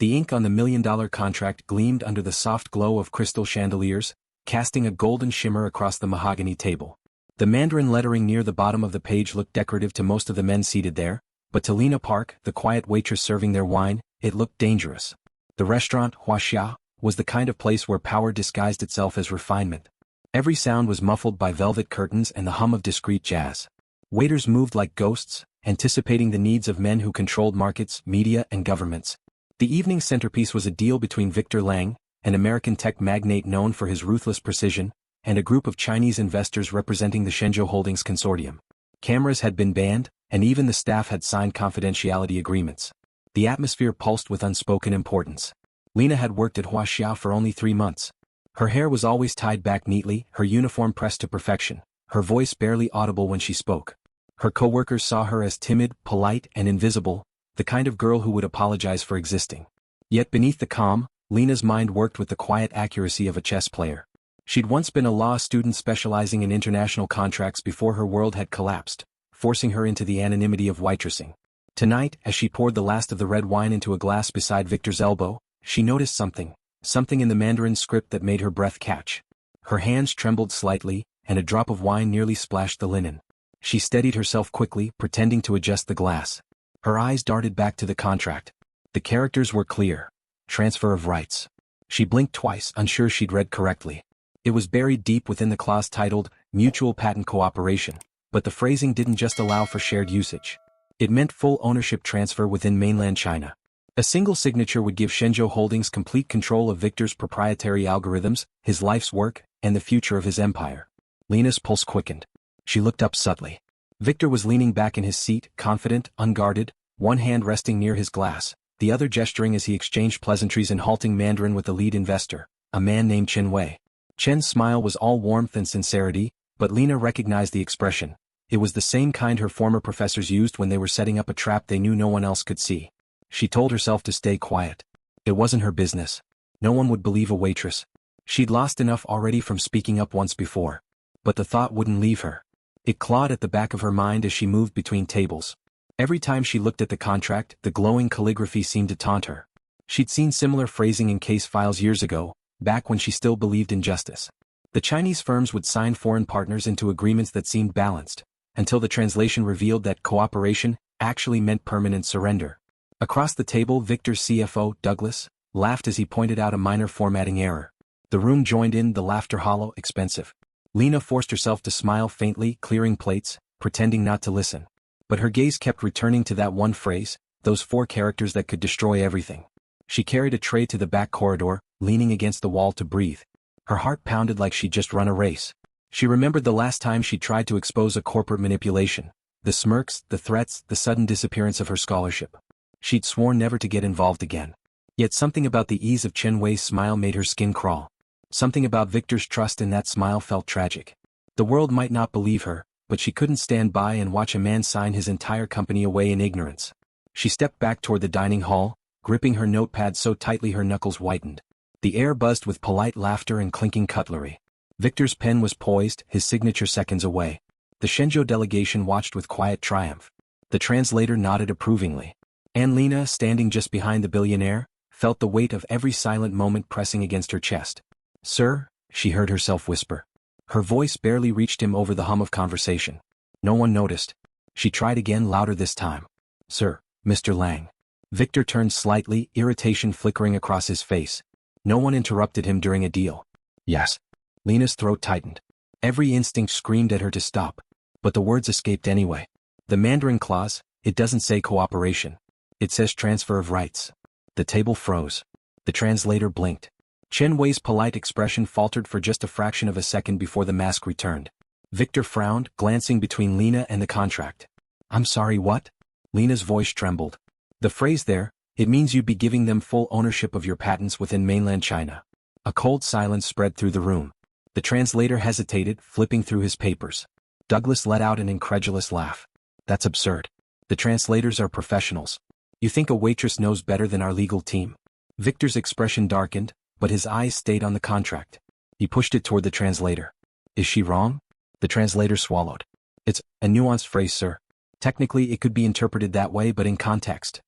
The ink on the $1 million contract gleamed under the soft glow of crystal chandeliers, casting a golden shimmer across the mahogany table. The Mandarin lettering near the bottom of the page looked decorative to most of the men seated there, but to Lena Park, the quiet waitress serving their wine, it looked dangerous. The restaurant, Huaxia, was the kind of place where power disguised itself as refinement. Every sound was muffled by velvet curtains and the hum of discreet jazz. Waiters moved like ghosts, anticipating the needs of men who controlled markets, media, and governments. The evening's centerpiece was a deal between Victor Lang, an American tech magnate known for his ruthless precision, and a group of Chinese investors representing the Shenzhou Holdings consortium. Cameras had been banned, and even the staff had signed confidentiality agreements. The atmosphere pulsed with unspoken importance. Lena had worked at Huaxia for only 3 months. Her hair was always tied back neatly, her uniform pressed to perfection, her voice barely audible when she spoke. Her co-workers saw her as timid, polite, and invisible, the kind of girl who would apologize for existing. Yet beneath the calm, Lena's mind worked with the quiet accuracy of a chess player. She'd once been a law student specializing in international contracts before her world had collapsed, forcing her into the anonymity of waitressing. Tonight, as she poured the last of the red wine into a glass beside Victor's elbow, she noticed something in the Mandarin script that made her breath catch. Her hands trembled slightly, and a drop of wine nearly splashed the linen. She steadied herself quickly, pretending to adjust the glass. Her eyes darted back to the contract. The characters were clear. Transfer of rights. She blinked twice, unsure she'd read correctly. It was buried deep within the clause titled, Mutual Patent Cooperation, but the phrasing didn't just allow for shared usage. It meant full ownership transfer within mainland China. A single signature would give Shenzhou Holdings complete control of Victor's proprietary algorithms, his life's work, and the future of his empire. Lena's pulse quickened. She looked up subtly. Victor was leaning back in his seat, confident, unguarded, one hand resting near his glass, the other gesturing as he exchanged pleasantries in halting Mandarin with the lead investor, a man named Chen Wei. Chen's smile was all warmth and sincerity, but Lena recognized the expression. It was the same kind her former professors used when they were setting up a trap they knew no one else could see. She told herself to stay quiet. It wasn't her business. No one would believe a waitress. She'd lost enough already from speaking up once before. But the thought wouldn't leave her. It clawed at the back of her mind as she moved between tables. Every time she looked at the contract, the glowing calligraphy seemed to taunt her. She'd seen similar phrasing in case files years ago, back when she still believed in justice. The Chinese firms would sign foreign partners into agreements that seemed balanced, until the translation revealed that cooperation actually meant permanent surrender. Across the table, Victor's CFO, Douglas, laughed as he pointed out a minor formatting error. The room joined in, the laughter hollow, expensive. Lena forced herself to smile faintly, clearing plates, pretending not to listen. But her gaze kept returning to that one phrase, those 4 characters that could destroy everything. She carried a tray to the back corridor, leaning against the wall to breathe. Her heart pounded like she'd just run a race. She remembered the last time she tried to expose a corporate manipulation. The smirks, the threats, the sudden disappearance of her scholarship. She'd sworn never to get involved again. Yet something about the ease of Chen Wei's smile made her skin crawl. Something about Victor's trust in that smile felt tragic. The world might not believe her, but she couldn't stand by and watch a man sign his entire company away in ignorance. She stepped back toward the dining hall, gripping her notepad so tightly her knuckles whitened. The air buzzed with polite laughter and clinking cutlery. Victor's pen was poised, his signature seconds away. The Shenzhou delegation watched with quiet triumph. The translator nodded approvingly. And Lena, standing just behind the billionaire, felt the weight of every silent moment pressing against her chest. "Sir," she heard herself whisper. Her voice barely reached him over the hum of conversation. No one noticed. She tried again, louder this time. "Sir, Mr. Lang." Victor turned slightly, irritation flickering across his face. No one interrupted him during a deal. "Yes." Lena's throat tightened. Every instinct screamed at her to stop. But the words escaped anyway. The Mandarin clause, it doesn't say cooperation. It says transfer of rights. The table froze. The translator blinked. Chen Wei's polite expression faltered for just a fraction of a second before the mask returned. Victor frowned, glancing between Lena and the contract. "I'm sorry, what?" Lena's voice trembled. "The phrase there, it means you'd be giving them full ownership of your patents within mainland China." A cold silence spread through the room. The translator hesitated, flipping through his papers. Douglas let out an incredulous laugh. "That's absurd. The translators are professionals. You think a waitress knows better than our legal team?" Victor's expression darkened, but his eyes stayed on the contract. He pushed it toward the translator. "Is she wrong?" The translator swallowed. "It's a nuanced phrase, sir. Technically it could be interpreted that way, but in context."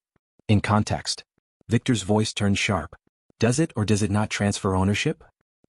"In context." Victor's voice turned sharp. Does it or does it not transfer ownership?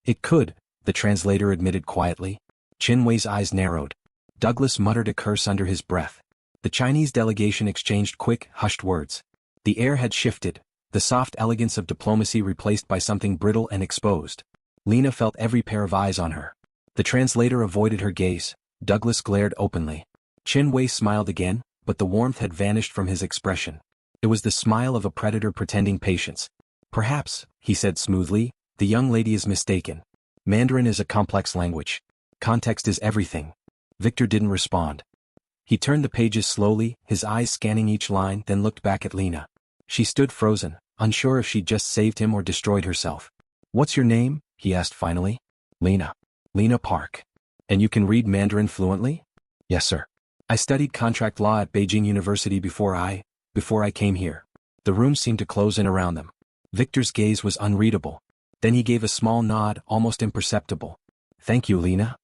It could, the translator admitted quietly. Qin Wei's eyes narrowed. Douglas muttered a curse under his breath. The Chinese delegation exchanged quick, hushed words. The air had shifted, the soft elegance of diplomacy replaced by something brittle and exposed. Lena felt every pair of eyes on her. The translator avoided her gaze. Douglas glared openly. Qin Wei smiled again, but the warmth had vanished from his expression. It was the smile of a predator pretending patience. Perhaps, he said smoothly, the young lady is mistaken. Mandarin is a complex language. Context is everything. Victor didn't respond. He turned the pages slowly, his eyes scanning each line, then looked back at Lena. She stood frozen, unsure if she'd just saved him or destroyed herself. What's your name? He asked finally. Lena. Lena Park. And you can read Mandarin fluently? Yes, sir. I studied contract law at Beijing University before I came here. The room seemed to close in around them. Victor's gaze was unreadable. Then he gave a small nod, almost imperceptible. Thank you, Lena.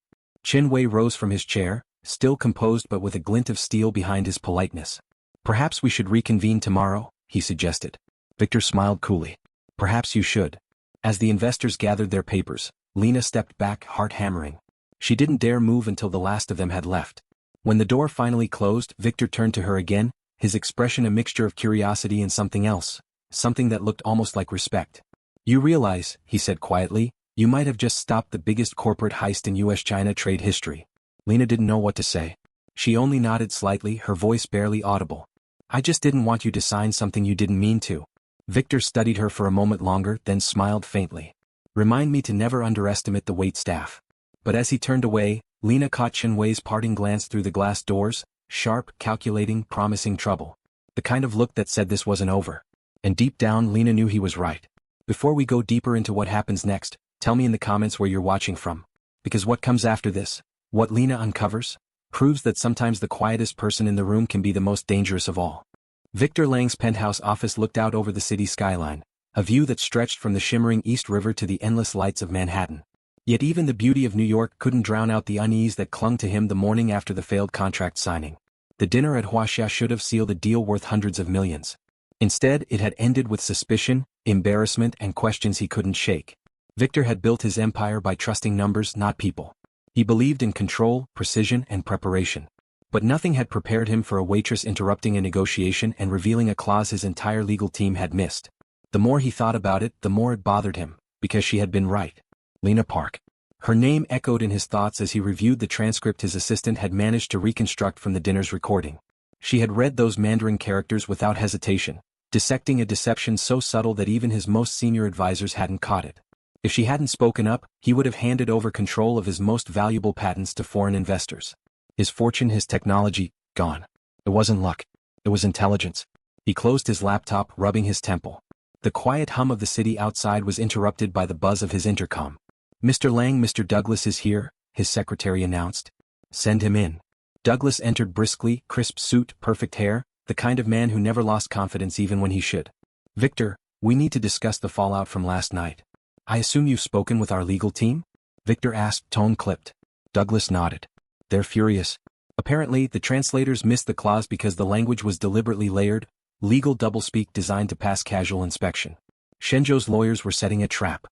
Qin Wei rose from his chair, still composed but with a glint of steel behind his politeness. Perhaps we should reconvene tomorrow, he suggested. Victor smiled coolly. Perhaps you should. As the investors gathered their papers, Lena stepped back, heart hammering. She didn't dare move until the last of them had left. When the door finally closed, Victor turned to her again, his expression a mixture of curiosity and something else, something that looked almost like respect. You realize, he said quietly, you might have just stopped the biggest corporate heist in US-China trade history. Lena didn't know what to say. She only nodded slightly, her voice barely audible. I just didn't want you to sign something you didn't mean to. Victor studied her for a moment longer, then smiled faintly. Remind me to never underestimate the wait staff. But as he turned away, Lena caught Qin Wei's parting glance through the glass doors, sharp, calculating, promising trouble. The kind of look that said this wasn't over. And deep down Lena knew he was right. Before we go deeper into what happens next, tell me in the comments where you're watching from. Because what comes after this, what Lena uncovers, proves that sometimes the quietest person in the room can be the most dangerous of all. Victor Lang's penthouse office looked out over the city skyline, a view that stretched from the shimmering East River to the endless lights of Manhattan. Yet even the beauty of New York couldn't drown out the unease that clung to him the morning after the failed contract signing. The dinner at Huaxia should have sealed a deal worth hundreds of millions. Instead, it had ended with suspicion, embarrassment, and questions he couldn't shake. Victor had built his empire by trusting numbers, not people. He believed in control, precision, and preparation. But nothing had prepared him for a waitress interrupting a negotiation and revealing a clause his entire legal team had missed. The more he thought about it, the more it bothered him, because she had been right. Lena Park. Her name echoed in his thoughts as he reviewed the transcript his assistant had managed to reconstruct from the dinner's recording. She had read those Mandarin characters without hesitation, dissecting a deception so subtle that even his most senior advisors hadn't caught it. If she hadn't spoken up, he would have handed over control of his most valuable patents to foreign investors. His fortune, his technology, gone. It wasn't luck. It was intelligence. He closed his laptop, rubbing his temple. The quiet hum of the city outside was interrupted by the buzz of his intercom. Mr. Lang, Mr. Douglas is here, his secretary announced. Send him in. Douglas entered briskly, crisp suit, perfect hair, the kind of man who never lost confidence even when he should. Victor, we need to discuss the fallout from last night. I assume you've spoken with our legal team? Victor asked, tone clipped. Douglas nodded. They're furious. Apparently, the translators missed the clause because the language was deliberately layered, legal doublespeak designed to pass casual inspection. Shenzhou's lawyers were setting a trap.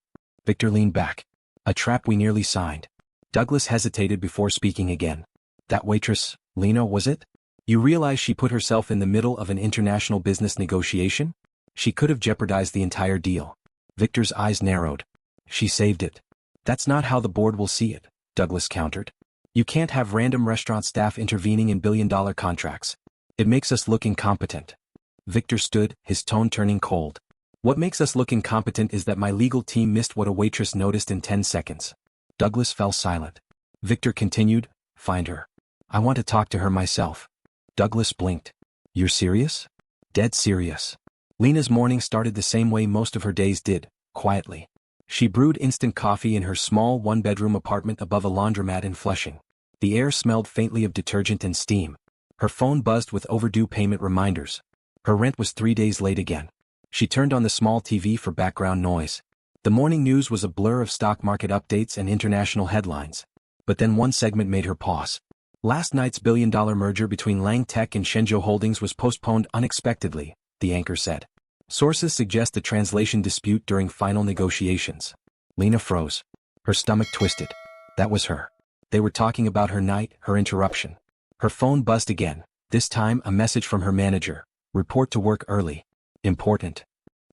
Victor leaned back. A trap we nearly signed. Douglas hesitated before speaking again. That waitress, Lena, was it? You realize she put herself in the middle of an international business negotiation? She could have jeopardized the entire deal. Victor's eyes narrowed. She saved it. That's not how the board will see it, Douglas countered. You can't have random restaurant staff intervening in billion-dollar contracts. It makes us look incompetent. Victor stood, his tone turning cold. What makes us look incompetent is that my legal team missed what a waitress noticed in 10 seconds. Douglas fell silent. Victor continued, find her. I want to talk to her myself. Douglas blinked. You're serious? Dead serious. Lena's morning started the same way most of her days did, quietly. She brewed instant coffee in her small one-bedroom apartment above a laundromat in Flushing. The air smelled faintly of detergent and steam. Her phone buzzed with overdue payment reminders. Her rent was 3 days late again. She turned on the small TV for background noise. The morning news was a blur of stock market updates and international headlines. But then one segment made her pause. Last night's billion-dollar merger between Lang Tech and Shenzhou Holdings was postponed unexpectedly, the anchor said. Sources suggest a translation dispute during final negotiations. Lena froze. Her stomach twisted. That was her. They were talking about her night, her interruption. Her phone buzzed again, this time a message from her manager. Report to work early. Important.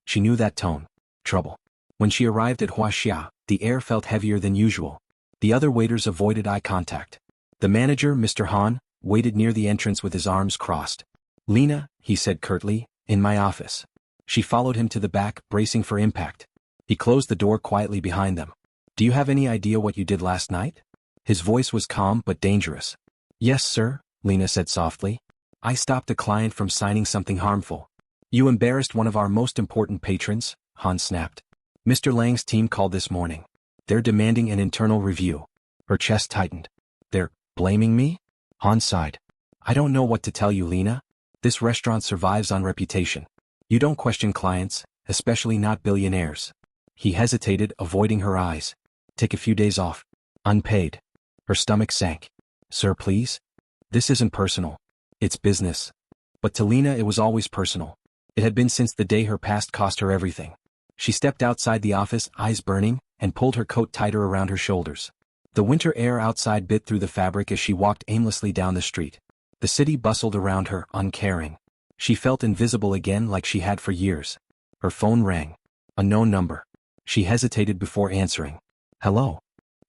She knew that tone. Trouble. When she arrived at Huaxia, the air felt heavier than usual. The other waiters avoided eye contact. The manager, Mr. Han, waited near the entrance with his arms crossed. Lena, he said curtly, in my office. She followed him to the back, bracing for impact. He closed the door quietly behind them. Do you have any idea what you did last night? His voice was calm but dangerous. Yes, sir, Lena said softly. I stopped a client from signing something harmful. You embarrassed one of our most important patrons, Han snapped. Mr. Lang's team called this morning. They're demanding an internal review. Her chest tightened. They're blaming me? Han sighed. I don't know what to tell you, Lena. This restaurant survives on reputation. You don't question clients, especially not billionaires. He hesitated, avoiding her eyes. Take a few days off. Unpaid. Her stomach sank. Sir, please? This isn't personal. It's business. But to Lena it was always personal. It had been since the day her past cost her everything. She stepped outside the office, eyes burning, and pulled her coat tighter around her shoulders. The winter air outside bit through the fabric as she walked aimlessly down the street. The city bustled around her, uncaring. She felt invisible again like she had for years. Her phone rang. A known number. She hesitated before answering. Hello?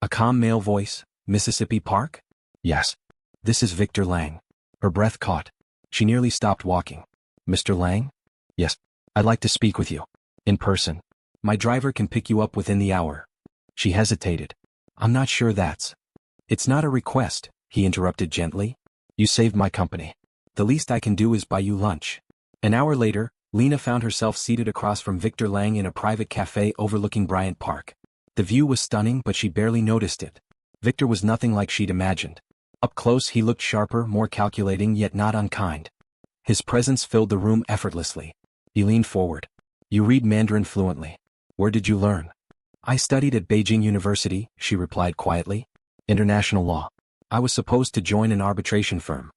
A calm male voice. Mississippi Park? Yes. This is Victor Lang. Her breath caught. She nearly stopped walking. Mr. Lang? Yes. I'd like to speak with you. In person. My driver can pick you up within the hour. She hesitated. I'm not sure that's. It's not a request, he interrupted gently. You saved my company. The least I can do is buy you lunch. An hour later, Lena found herself seated across from Victor Lang in a private cafe overlooking Bryant Park. The view was stunning, but she barely noticed it. Victor was nothing like she'd imagined. Up close he looked sharper, more calculating yet not unkind. His presence filled the room effortlessly. He leaned forward. You read Mandarin fluently. Where did you learn? I studied at Beijing University, she replied quietly. International law. I was supposed to join an arbitration firm.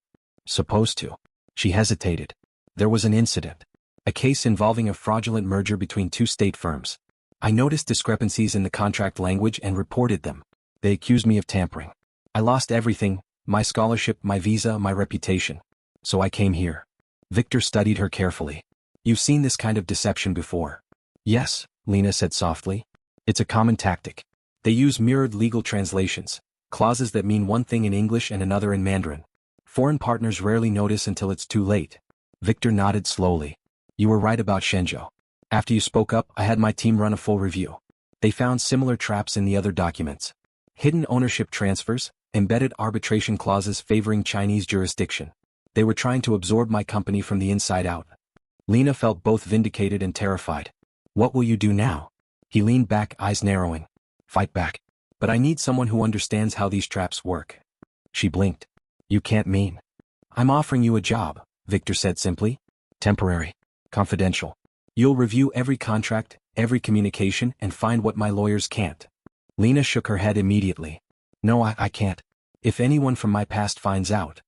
Supposed to. She hesitated. There was an incident. A case involving a fraudulent merger between two state firms. I noticed discrepancies in the contract language and reported them. They accused me of tampering. I lost everything, my scholarship, my visa, my reputation. So I came here. Victor studied her carefully. You've seen this kind of deception before. Yes, Lena said softly. It's a common tactic. They use mirrored legal translations, clauses that mean one thing in English and another in Mandarin. Foreign partners rarely notice until it's too late. Victor nodded slowly. You were right about Shenzhou. After you spoke up, I had my team run a full review. They found similar traps in the other documents. Hidden ownership transfers, embedded arbitration clauses favoring Chinese jurisdiction. They were trying to absorb my company from the inside out. Lena felt both vindicated and terrified. What will you do now? He leaned back, eyes narrowing. Fight back. But I need someone who understands how these traps work. She blinked. You can't mean. I'm offering you a job, Victor said simply. Temporary. Confidential. You'll review every contract, every communication, and find what my lawyers can't. Lena shook her head immediately. No, I can't. If anyone from my past finds out.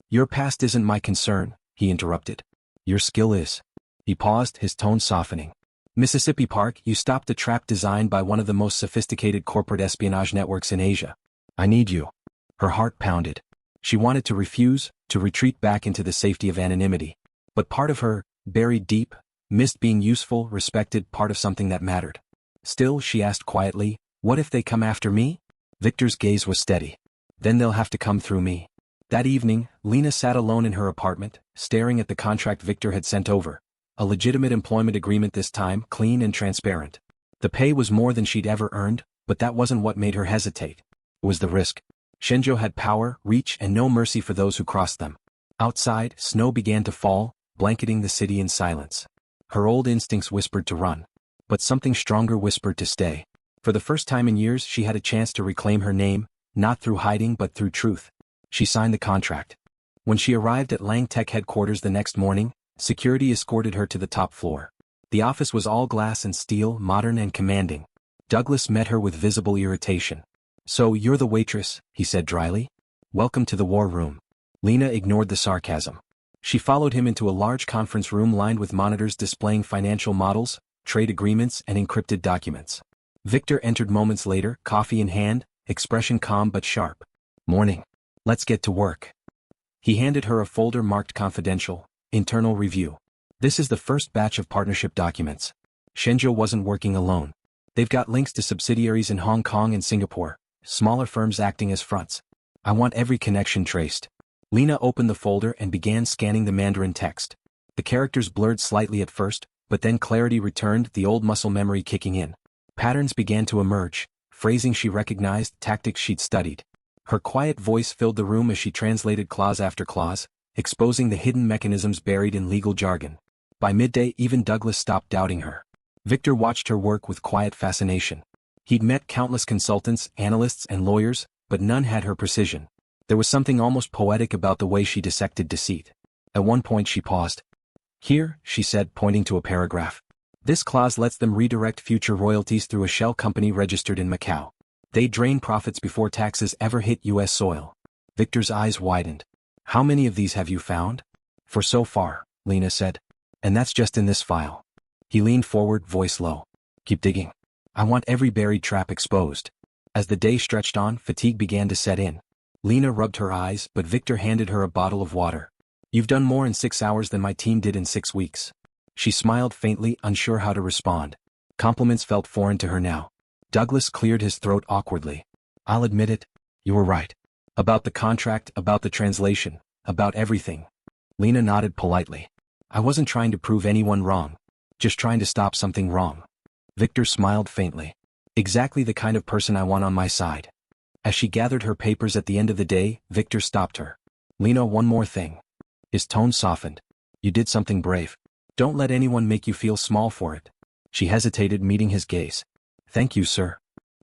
Your past isn't my concern, he interrupted. Your skill is. He paused, his tone softening. Mississippi Park, you stopped a trap designed by one of the most sophisticated corporate espionage networks in Asia. I need you. Her heart pounded. She wanted to refuse, to retreat back into the safety of anonymity. But part of her, buried deep, missed being useful, respected, part of something that mattered. Still, she asked quietly, what if they come after me? Victor's gaze was steady. Then they'll have to come through me. That evening, Lena sat alone in her apartment, staring at the contract Victor had sent over. A legitimate employment agreement this time, clean and transparent. The pay was more than she'd ever earned, but that wasn't what made her hesitate. It was the risk. Shenzhou had power, reach, and no mercy for those who crossed them. Outside, snow began to fall, blanketing the city in silence. Her old instincts whispered to run. But something stronger whispered to stay. For the first time in years she had a chance to reclaim her name, not through hiding but through truth. She signed the contract. When she arrived at Lang Tech headquarters the next morning, security escorted her to the top floor. The office was all glass and steel, modern and commanding. Douglas met her with visible irritation. So you're the waitress, he said dryly. Welcome to the war room. Lena ignored the sarcasm. She followed him into a large conference room lined with monitors displaying financial models, trade agreements, and encrypted documents. Victor entered moments later, coffee in hand, expression calm but sharp. "Morning. Let's get to work." He handed her a folder marked confidential, internal review. "This is the first batch of partnership documents." Shenzhou wasn't working alone. They've got links to subsidiaries in Hong Kong and Singapore, smaller firms acting as fronts. I want every connection traced. Lena opened the folder and began scanning the Mandarin text. The characters blurred slightly at first, but then clarity returned, the old muscle memory kicking in. Patterns began to emerge, phrasing she recognized, tactics she'd studied. Her quiet voice filled the room as she translated clause after clause, exposing the hidden mechanisms buried in legal jargon. By midday, even Douglas stopped doubting her. Victor watched her work with quiet fascination. He'd met countless consultants, analysts, and lawyers, but none had her precision. There was something almost poetic about the way she dissected deceit. At one point she paused. "Here," she said, pointing to a paragraph. "This clause lets them redirect future royalties through a shell company registered in Macau. They drain profits before taxes ever hit U.S. soil." Victor's eyes widened. "How many of these have you found?" "For so far," Lena said. "And that's just in this file." He leaned forward, voice low. "Keep digging. I want every buried trap exposed." As the day stretched on, fatigue began to set in. Lena rubbed her eyes, but Victor handed her a bottle of water. "You've done more in 6 hours than my team did in 6 weeks." She smiled faintly, unsure how to respond. Compliments felt foreign to her now. Douglas cleared his throat awkwardly. "I'll admit it. You were right. About the contract, about the translation, about everything." Lena nodded politely. "I wasn't trying to prove anyone wrong. Just trying to stop something wrong." Victor smiled faintly. "Exactly the kind of person I want on my side." As she gathered her papers at the end of the day, Victor stopped her. "Lena, one more thing." His tone softened. "You did something brave. Don't let anyone make you feel small for it." She hesitated, meeting his gaze. "Thank you, sir."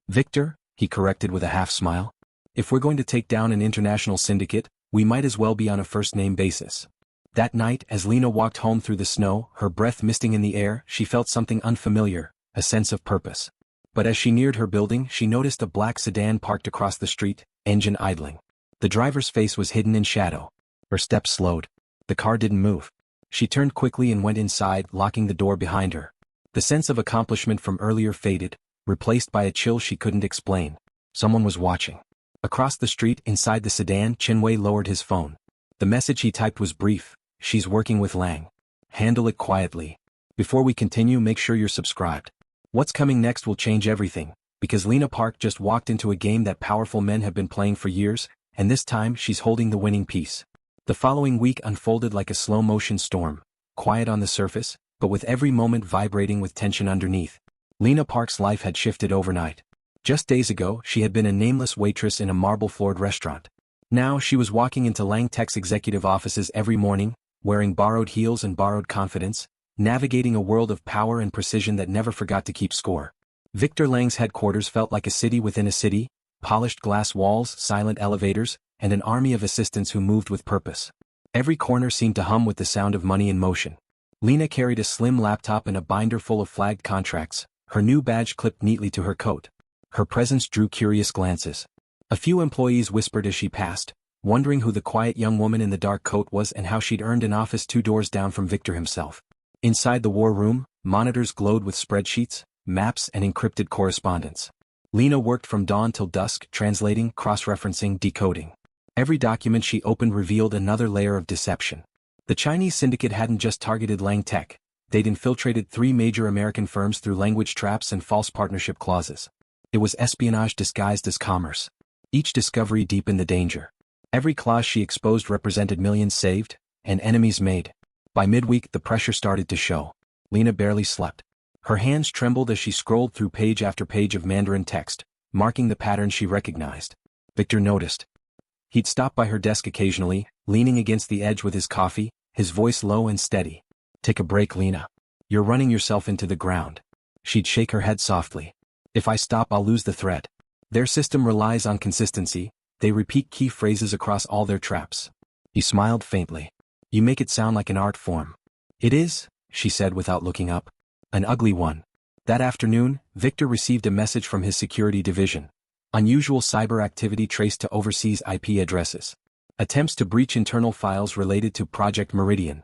"Victor," he corrected with a half-smile. "If we're going to take down an international syndicate, we might as well be on a first-name basis." That night, as Lena walked home through the snow, her breath misting in the air, she felt something unfamiliar, a sense of purpose. But as she neared her building, she noticed a black sedan parked across the street, engine idling. The driver's face was hidden in shadow. Her steps slowed. The car didn't move. She turned quickly and went inside, locking the door behind her. The sense of accomplishment from earlier faded, replaced by a chill she couldn't explain. Someone was watching. Across the street, inside the sedan, Chinwei lowered his phone. The message he typed was brief. "She's working with Lang. Handle it quietly. Before we continue, make sure you're subscribed." What's coming next will change everything, because Lena Park just walked into a game that powerful men have been playing for years, and this time she's holding the winning piece. The following week unfolded like a slow-motion storm, quiet on the surface, but with every moment vibrating with tension underneath. Lena Park's life had shifted overnight. Just days ago, she had been a nameless waitress in a marble-floored restaurant. Now she was walking into Lang Tech's executive offices every morning, wearing borrowed heels and borrowed confidence, navigating a world of power and precision that never forgot to keep score. Victor Lang's headquarters felt like a city within a city, polished glass walls, silent elevators, and an army of assistants who moved with purpose. Every corner seemed to hum with the sound of money in motion. Lena carried a slim laptop and a binder full of flagged contracts, her new badge clipped neatly to her coat. Her presence drew curious glances. A few employees whispered as she passed, wondering who the quiet young woman in the dark coat was and how she'd earned an office 2 doors down from Victor himself. Inside the war room, monitors glowed with spreadsheets, maps, and encrypted correspondence. Lena worked from dawn till dusk, translating, cross-referencing, decoding. Every document she opened revealed another layer of deception. The Chinese syndicate hadn't just targeted Lang Tech, they'd infiltrated 3 major American firms through language traps and false partnership clauses. It was espionage disguised as commerce. Each discovery deepened the danger. Every clause she exposed represented millions saved, and enemies made. By midweek, the pressure started to show. Lena barely slept. Her hands trembled as she scrolled through page after page of Mandarin text, marking the patterns she recognized. Victor noticed. He'd stop by her desk occasionally, leaning against the edge with his coffee, his voice low and steady. "Take a break, Lena. You're running yourself into the ground." She'd shake her head softly. "If I stop, I'll lose the thread." Their system relies on consistency. They repeat key phrases across all their traps. He smiled faintly. "You make it sound like an art form." "It is," she said without looking up. "An ugly one." That afternoon, Victor received a message from his security division. Unusual cyber activity traced to overseas IP addresses. Attempts to breach internal files related to Project Meridian.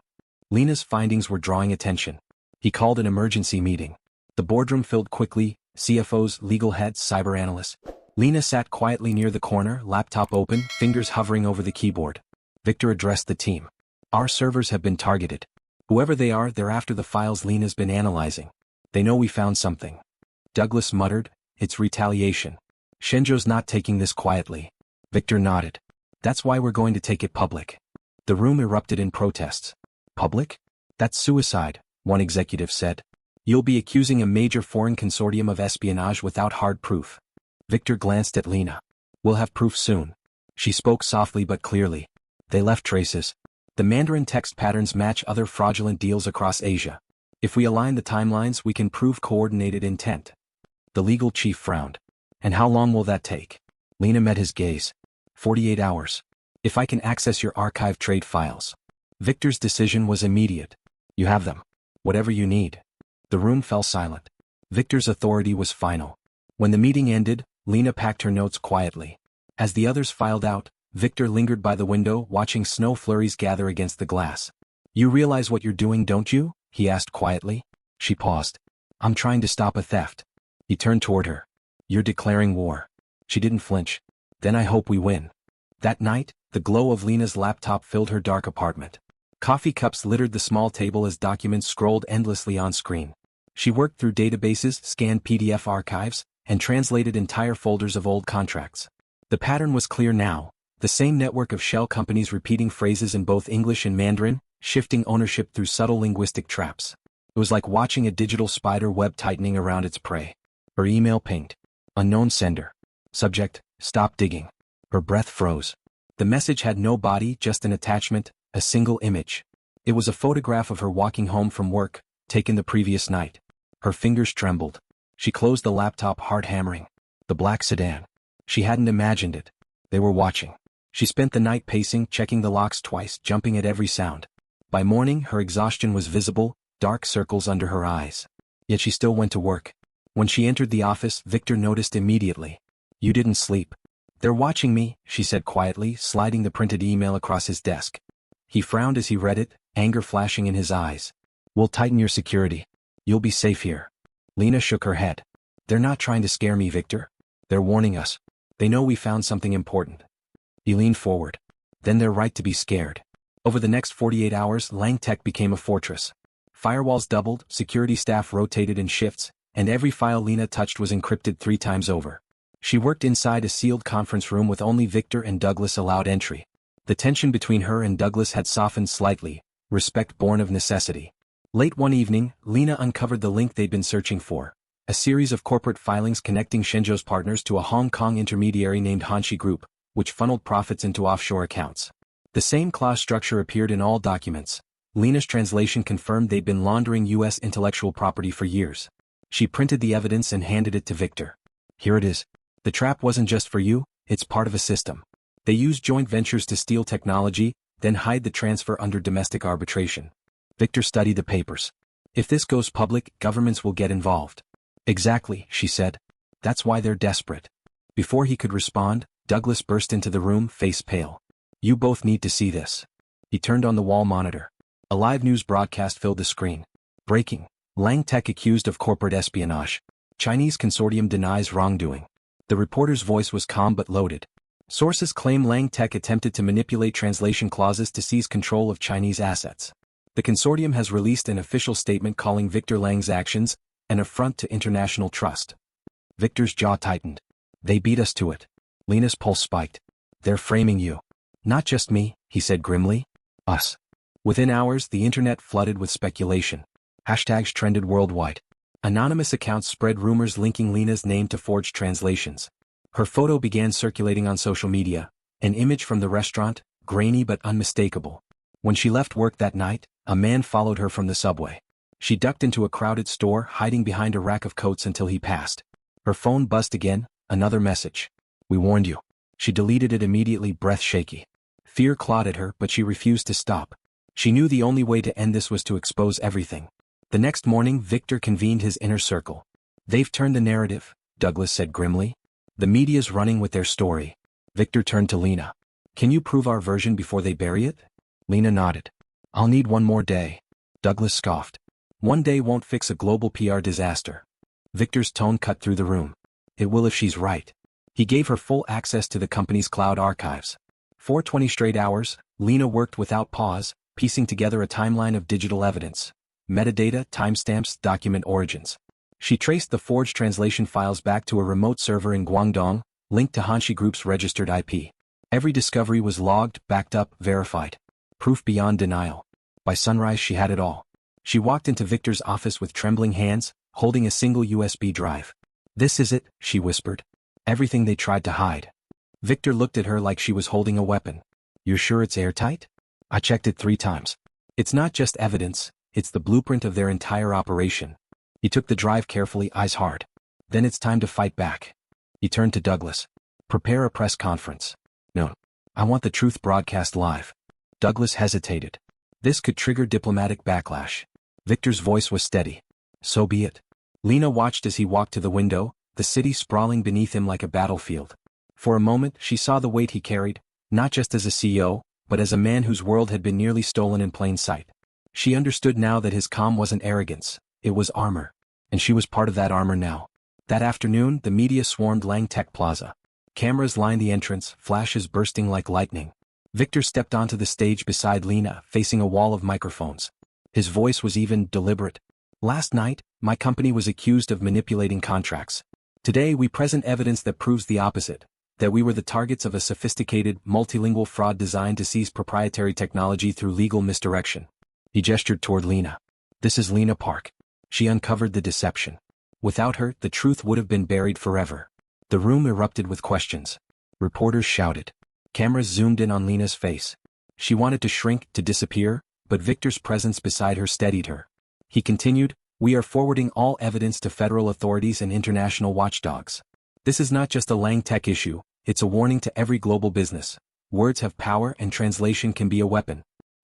Lena's findings were drawing attention. He called an emergency meeting. The boardroom filled quickly, CFOs, legal heads, cyber analysts. Lena sat quietly near the corner, laptop open, fingers hovering over the keyboard. Victor addressed the team. Our servers have been targeted. Whoever they are, they're after the files Lena's been analyzing. They know we found something. Douglas muttered, it's retaliation. Shenzhou's not taking this quietly. Victor nodded. That's why we're going to take it public. The room erupted in protests. Public? That's suicide, one executive said. You'll be accusing a major foreign consortium of espionage without hard proof. Victor glanced at Lena. We'll have proof soon. She spoke softly but clearly. They left traces. The Mandarin text patterns match other fraudulent deals across Asia. If we align the timelines, we can prove coordinated intent. The legal chief frowned. And how long will that take? Lena met his gaze. 48 hours. If I can access your archive trade files. Victor's decision was immediate. You have them. Whatever you need. The room fell silent. Victor's authority was final. When the meeting ended, Lena packed her notes quietly. As the others filed out, Victor lingered by the window, watching snow flurries gather against the glass. You realize what you're doing, don't you? He asked quietly. She paused. I'm trying to stop a theft. He turned toward her. You're declaring war. She didn't flinch. Then I hope we win. That night, the glow of Lena's laptop filled her dark apartment. Coffee cups littered the small table as documents scrolled endlessly on screen. She worked through databases, scanned PDF archives, and translated entire folders of old contracts. The pattern was clear now, the same network of shell companies repeating phrases in both English and Mandarin, shifting ownership through subtle linguistic traps. It was like watching a digital spider web tightening around its prey. Her email pinged. Unknown sender. Subject, stop digging. Her breath froze. The message had no body, just an attachment, a single image. It was a photograph of her walking home from work, taken the previous night. Her fingers trembled. She closed the laptop, heart hammering. The black sedan. She hadn't imagined it. They were watching. She spent the night pacing, checking the locks twice, jumping at every sound. By morning, her exhaustion was visible, dark circles under her eyes. Yet she still went to work. When she entered the office, Victor noticed immediately. You didn't sleep. They're watching me, she said quietly, sliding the printed email across his desk. He frowned as he read it, anger flashing in his eyes. We'll tighten your security. You'll be safe here. Lena shook her head. They're not trying to scare me, Victor. They're warning us. They know we found something important. He leaned forward. Then they're right to be scared. Over the next 48 hours, Langtech became a fortress. Firewalls doubled, security staff rotated in shifts, and every file Lena touched was encrypted 3 times over. She worked inside a sealed conference room with only Victor and Douglas allowed entry. The tension between her and Douglas had softened slightly, respect born of necessity. Late one evening, Lena uncovered the link they'd been searching for. A series of corporate filings connecting Shenzhou's partners to a Hong Kong intermediary named Hanshi Group, which funneled profits into offshore accounts. The same clause structure appeared in all documents. Lena's translation confirmed they'd been laundering U.S. intellectual property for years. She printed the evidence and handed it to Victor. Here it is. The trap wasn't just for you, it's part of a system. They use joint ventures to steal technology, then hide the transfer under domestic arbitration. Victor studied the papers. If this goes public, governments will get involved. Exactly, she said. That's why they're desperate. Before he could respond, Douglas burst into the room, face pale. You both need to see this. He turned on the wall monitor. A live news broadcast filled the screen. Breaking. Langtech accused of corporate espionage. Chinese consortium denies wrongdoing. The reporter's voice was calm but loaded. Sources claim Langtech attempted to manipulate translation clauses to seize control of Chinese assets. The consortium has released an official statement calling Victor Lang's actions an affront to international trust. Victor's jaw tightened. They beat us to it. Lena's pulse spiked. They're framing you. Not just me, he said grimly. Us. Within hours, the internet flooded with speculation. Hashtags trended worldwide. Anonymous accounts spread rumors linking Lena's name to forged translations. Her photo began circulating on social media, an image from the restaurant, grainy but unmistakable. When she left work that night, a man followed her from the subway. She ducked into a crowded store, hiding behind a rack of coats until he passed. Her phone buzzed again, another message. We warned you. She deleted it immediately, breath shaky. Fear clawed at her, but she refused to stop. She knew the only way to end this was to expose everything. The next morning, Victor convened his inner circle. They've turned the narrative, Douglas said grimly. The media's running with their story. Victor turned to Lena. Can you prove our version before they bury it? Lena nodded. I'll need one more day. Douglas scoffed. One day won't fix a global PR disaster. Victor's tone cut through the room. It will if she's right. He gave her full access to the company's cloud archives. For 20 straight hours, Lena worked without pause, piecing together a timeline of digital evidence. Metadata, timestamps, document origins. She traced the forged translation files back to a remote server in Guangdong, linked to Hanshi Group's registered IP. Every discovery was logged, backed up, verified. Proof beyond denial. By sunrise she had it all. She walked into Victor's office with trembling hands, holding a single USB drive. This is it, she whispered. Everything they tried to hide. Victor looked at her like she was holding a weapon. You're sure it's airtight? I checked it 3 times. It's not just evidence, it's the blueprint of their entire operation. He took the drive carefully, eyes hard. Then it's time to fight back. He turned to Douglas. Prepare a press conference. No. I want the truth broadcast live. Douglas hesitated. This could trigger diplomatic backlash. Victor's voice was steady. So be it. Lena watched as he walked to the window, the city sprawling beneath him like a battlefield. For a moment she saw the weight he carried, not just as a CEO, but as a man whose world had been nearly stolen in plain sight. She understood now that his calm wasn't arrogance, it was armor. And she was part of that armor now. That afternoon the media swarmed Lang Tech Plaza. Cameras lined the entrance, flashes bursting like lightning. Victor stepped onto the stage beside Lena, facing a wall of microphones. His voice was even, deliberate. Last night, my company was accused of manipulating contracts. Today we present evidence that proves the opposite, that we were the targets of a sophisticated, multilingual fraud designed to seize proprietary technology through legal misdirection. He gestured toward Lena. This is Lena Park. She uncovered the deception. Without her, the truth would have been buried forever. The room erupted with questions. Reporters shouted. Cameras zoomed in on Lena's face. She wanted to shrink, to disappear, but Victor's presence beside her steadied her. He continued, we are forwarding all evidence to federal authorities and international watchdogs. This is not just a Lang Tech issue, it's a warning to every global business. Words have power and translation can be a weapon.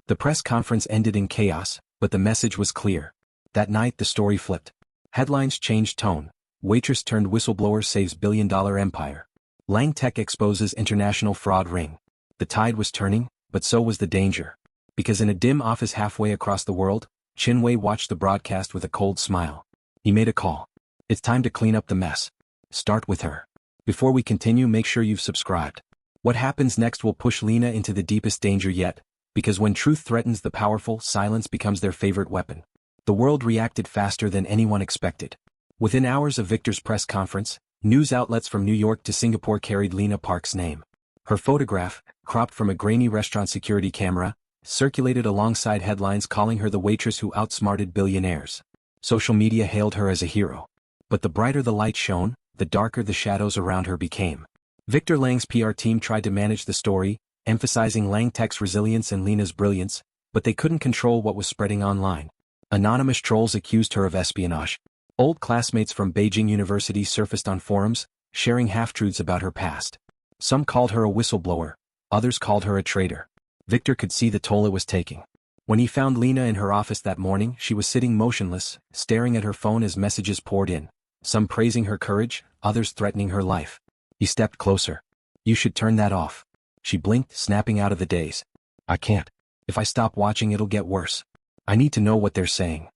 The press conference ended in chaos, but the message was clear. That night the story flipped. Headlines changed tone. Waitress turned whistleblower saves billion-dollar empire. Lang Tech exposes international fraud ring. The tide was turning, but so was the danger. Because in a dim office halfway across the world, Chinwei watched the broadcast with a cold smile. He made a call. It's time to clean up the mess. Start with her. Before we continue, make sure you've subscribed. What happens next will push Lena into the deepest danger yet, because when truth threatens the powerful, silence becomes their favorite weapon. The world reacted faster than anyone expected. Within hours of Victor's press conference, news outlets from New York to Singapore carried Lena Park's name. Her photograph, cropped from a grainy restaurant security camera, circulated alongside headlines calling her the waitress who outsmarted billionaires. Social media hailed her as a hero. But the brighter the light shone, the darker the shadows around her became. Victor Lang's PR team tried to manage the story, emphasizing Lang Tech's resilience and Lena's brilliance, but they couldn't control what was spreading online. Anonymous trolls accused her of espionage. Old classmates from Beijing University surfaced on forums, sharing half-truths about her past. Some called her a whistleblower, others called her a traitor. Victor could see the toll it was taking. When he found Lena in her office that morning, she was sitting motionless, staring at her phone as messages poured in. Some praising her courage, others threatening her life. He stepped closer. You should turn that off. She blinked, snapping out of the daze. I can't. If I stop watching it'll get worse. I need to know what they're saying.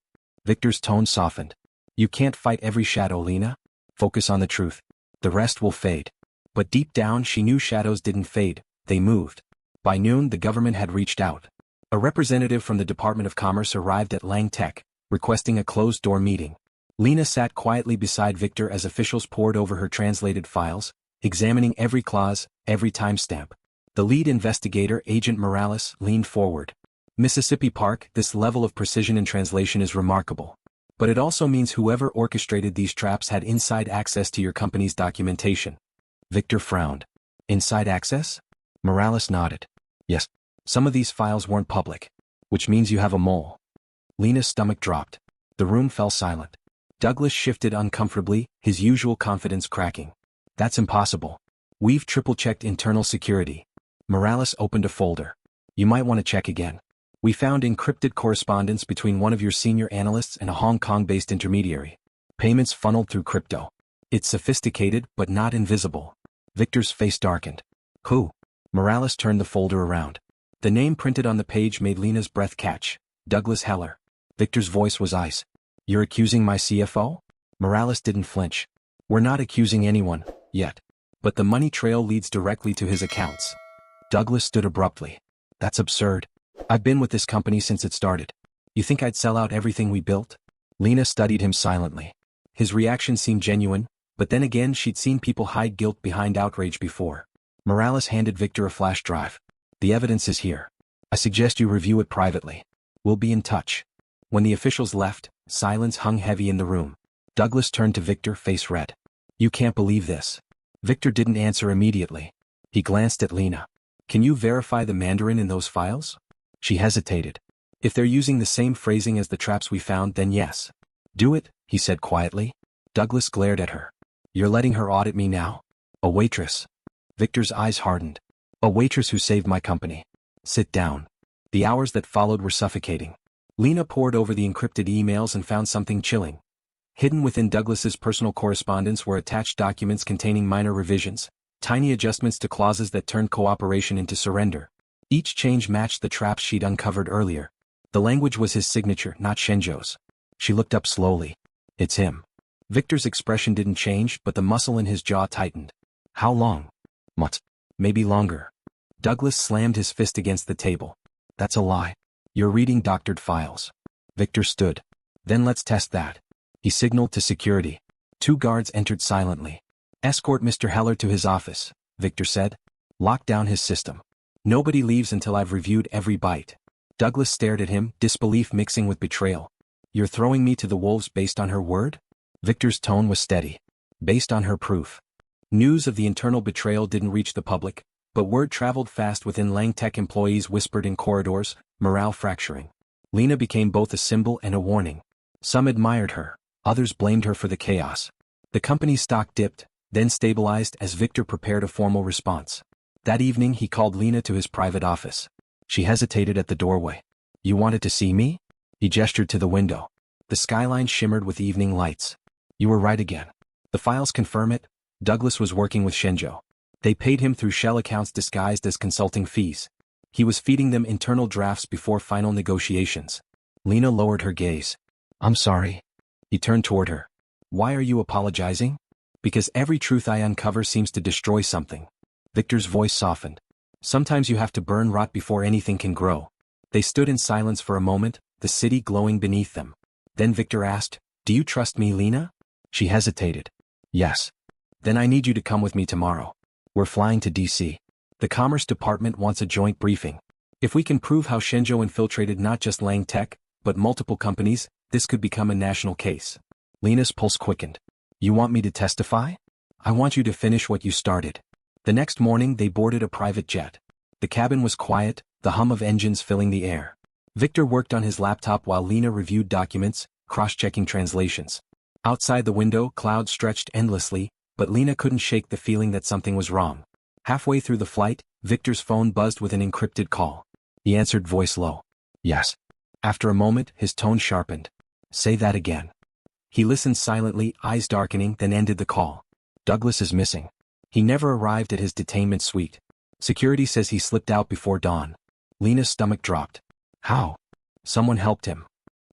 Victor's tone softened. You can't fight every shadow, Lena. Focus on the truth. The rest will fade. But deep down she knew shadows didn't fade, they moved. By noon the government had reached out. A representative from the Department of Commerce arrived at Lang Tech, requesting a closed-door meeting. Lena sat quietly beside Victor as officials pored over her translated files, examining every clause, every timestamp. The lead investigator, Agent Morales, leaned forward. Mississippi Park, this level of precision in translation is remarkable. But it also means whoever orchestrated these traps had inside access to your company's documentation. Victor frowned. Inside access? Morales nodded. Yes. Some of these files weren't public. Which means you have a mole. Lena's stomach dropped. The room fell silent. Douglas shifted uncomfortably, his usual confidence cracking. That's impossible. We've triple-checked internal security. Morales opened a folder. You might want to check again. We found encrypted correspondence between one of your senior analysts and a Hong Kong-based intermediary. Payments funneled through crypto. It's sophisticated, but not invisible. Victor's face darkened. Who? Morales turned the folder around. The name printed on the page made Lena's breath catch. Douglas Heller. Victor's voice was ice. You're accusing my CFO? Morales didn't flinch. We're not accusing anyone, yet. But the money trail leads directly to his accounts. Douglas stood abruptly. That's absurd. I've been with this company since it started. You think I'd sell out everything we built? Lena studied him silently. His reaction seemed genuine, but then again she'd seen people hide guilt behind outrage before. Morales handed Victor a flash drive. The evidence is here. I suggest you review it privately. We'll be in touch. When the officials left, silence hung heavy in the room. Douglas turned to Victor, face red. You can't believe this. Victor didn't answer immediately. He glanced at Lena. Can you verify the Mandarin in those files? She hesitated. If they're using the same phrasing as the traps we found, then yes. Do it, he said quietly. Douglas glared at her. You're letting her audit me now? A waitress. Victor's eyes hardened. A waitress who saved my company. Sit down. The hours that followed were suffocating. Lena pored over the encrypted emails and found something chilling. Hidden within Douglas's personal correspondence were attached documents containing minor revisions, tiny adjustments to clauses that turned cooperation into surrender. Each change matched the traps she'd uncovered earlier. The language was his signature, not Shenzhou's. She looked up slowly. It's him. Victor's expression didn't change, but the muscle in his jaw tightened. How long? Months. Maybe longer. Douglas slammed his fist against the table. That's a lie. You're reading doctored files. Victor stood. Then let's test that. He signaled to security. 2 guards entered silently. Escort Mr. Heller to his office, Victor said. Lock down his system. Nobody leaves until I've reviewed every byte. Douglas stared at him, disbelief mixing with betrayal. You're throwing me to the wolves based on her word? Victor's tone was steady. Based on her proof. News of the internal betrayal didn't reach the public, but word traveled fast within Lang Tech. Employees whispered in corridors, morale fracturing. Lena became both a symbol and a warning. Some admired her, others blamed her for the chaos. The company's stock dipped, then stabilized as Victor prepared a formal response. That evening he called Lena to his private office. She hesitated at the doorway. You wanted to see me? He gestured to the window. The skyline shimmered with evening lights. You were right again. The files confirm it. Douglas was working with Shenzhou. They paid him through shell accounts disguised as consulting fees. He was feeding them internal drafts before final negotiations. Lena lowered her gaze. I'm sorry. He turned toward her. Why are you apologizing? Because every truth I uncover seems to destroy something. Victor's voice softened. Sometimes you have to burn rot before anything can grow. They stood in silence for a moment, the city glowing beneath them. Then Victor asked, Do you trust me, Lena? She hesitated. Yes. Then I need you to come with me tomorrow. We're flying to D.C. The Commerce Department wants a joint briefing. If we can prove how Shenzhou infiltrated not just Lang Tech, but multiple companies, this could become a national case. Lena's pulse quickened. You want me to testify? I want you to finish what you started. The next morning they boarded a private jet. The cabin was quiet, the hum of engines filling the air. Victor worked on his laptop while Lena reviewed documents, cross-checking translations. Outside the window, clouds stretched endlessly, but Lena couldn't shake the feeling that something was wrong. Halfway through the flight, Victor's phone buzzed with an encrypted call. He answered, voice low. Yes. After a moment, his tone sharpened. Say that again. He listened silently, eyes darkening, then ended the call. Douglas is missing. He never arrived at his detainment suite. Security says he slipped out before dawn. Lena's stomach dropped. How? Someone helped him.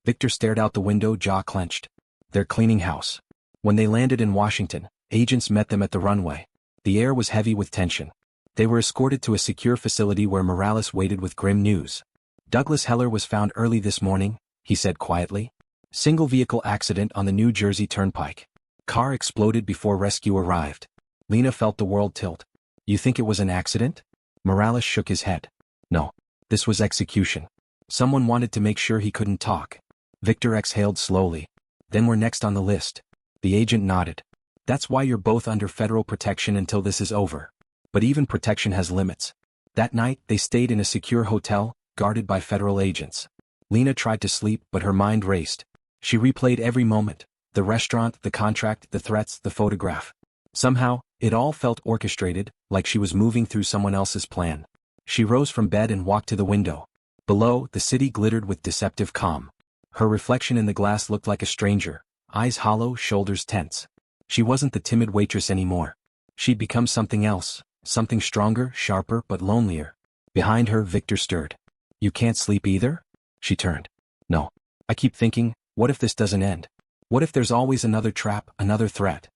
Victor stared out the window, jaw clenched. They're cleaning house. When they landed in Washington, agents met them at the runway. The air was heavy with tension. They were escorted to a secure facility where Morales waited with grim news. Douglas Heller was found early this morning, he said quietly. Single vehicle accident on the New Jersey Turnpike. Car exploded before rescue arrived. Lena felt the world tilt. You think it was an accident? Morales shook his head. No. This was execution. Someone wanted to make sure he couldn't talk. Victor exhaled slowly. Then we're next on the list. The agent nodded. That's why you're both under federal protection until this is over. But even protection has limits. That night, they stayed in a secure hotel, guarded by federal agents. Lena tried to sleep, but her mind raced. She replayed every moment. The restaurant, the contract, the threats, the photograph. Somehow, it all felt orchestrated, like she was moving through someone else's plan. She rose from bed and walked to the window. Below, the city glittered with deceptive calm. Her reflection in the glass looked like a stranger, eyes hollow, shoulders tense. She wasn't the timid waitress anymore. She'd become something else, Something stronger, sharper, but lonelier. Behind her, Victor stirred. "You can't sleep either?" She turned. "No. I keep thinking, what if this doesn't end? What if there's always another trap, another threat?"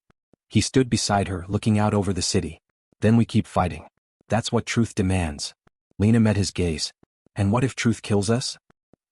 He stood beside her, looking out over the city. "Then we keep fighting. That's what truth demands." Lena met his gaze. "And what if truth kills us?"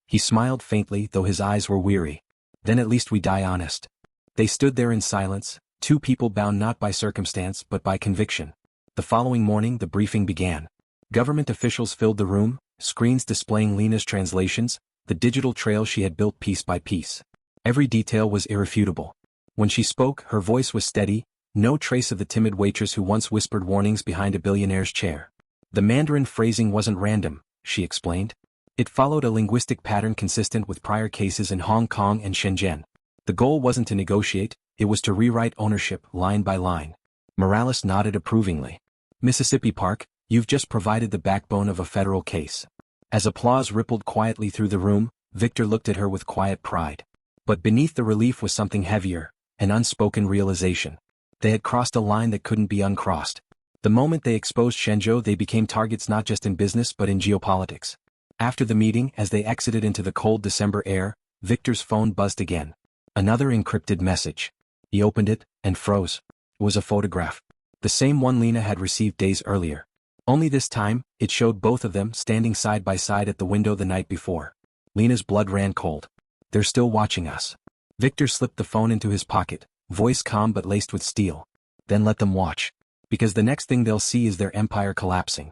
He smiled faintly, though his eyes were weary. "Then at least we die honest." They stood there in silence, two people bound not by circumstance but by conviction. The following morning the briefing began. Government officials filled the room, screens displaying Lena's translations, the digital trail she had built piece by piece. Every detail was irrefutable. When she spoke, her voice was steady, no trace of the timid waitress who once whispered warnings behind a billionaire's chair. The Mandarin phrasing wasn't random, she explained. It followed a linguistic pattern consistent with prior cases in Hong Kong and Shenzhen. The goal wasn't to negotiate, it was to rewrite ownership line by line. Morales nodded approvingly. "Mississippi Park, you've just provided the backbone of a federal case." As applause rippled quietly through the room, Victor looked at her with quiet pride. But beneath the relief was something heavier, an unspoken realization. They had crossed a line that couldn't be uncrossed. The moment they exposed Shenzhou, they became targets not just in business but in geopolitics. After the meeting, as they exited into the cold December air, Victor's phone buzzed again. Another encrypted message. He opened it, and froze. It was a photograph. The same one Lena had received days earlier. Only this time, it showed both of them standing side by side at the window the night before. Lena's blood ran cold. "They're still watching us." Victor slipped the phone into his pocket, voice calm but laced with steel. "Then let them watch. Because the next thing they'll see is their empire collapsing."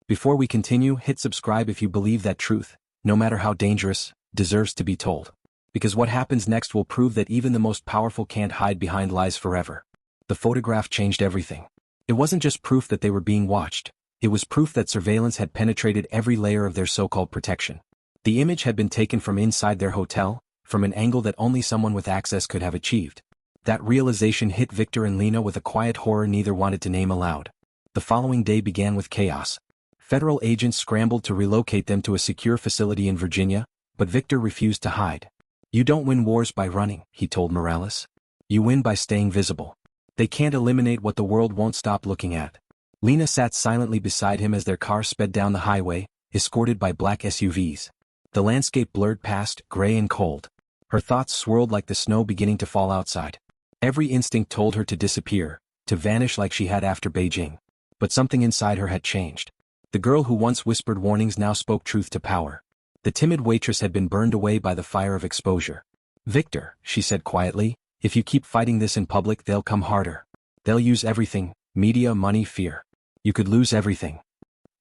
Before we continue, hit subscribe if you believe that truth, no matter how dangerous, deserves to be told. Because what happens next will prove that even the most powerful can't hide behind lies forever. The photograph changed everything. It wasn't just proof that they were being watched. It was proof that surveillance had penetrated every layer of their so-called protection. The image had been taken from inside their hotel, from an angle that only someone with access could have achieved. That realization hit Victor and Lena with a quiet horror neither wanted to name aloud. The following day began with chaos. Federal agents scrambled to relocate them to a secure facility in Virginia, but Victor refused to hide. "You don't win wars by running," he told Morales. "You win by staying visible. They can't eliminate what the world won't stop looking at." Lena sat silently beside him as their car sped down the highway, escorted by black SUVs. The landscape blurred past, gray and cold. Her thoughts swirled like the snow beginning to fall outside. Every instinct told her to disappear, to vanish like she had after Beijing. But something inside her had changed. The girl who once whispered warnings now spoke truth to power. The timid waitress had been burned away by the fire of exposure. "Victor," she said quietly, "if you keep fighting this in public they'll come harder. They'll use everything, media, money, fear. You could lose everything."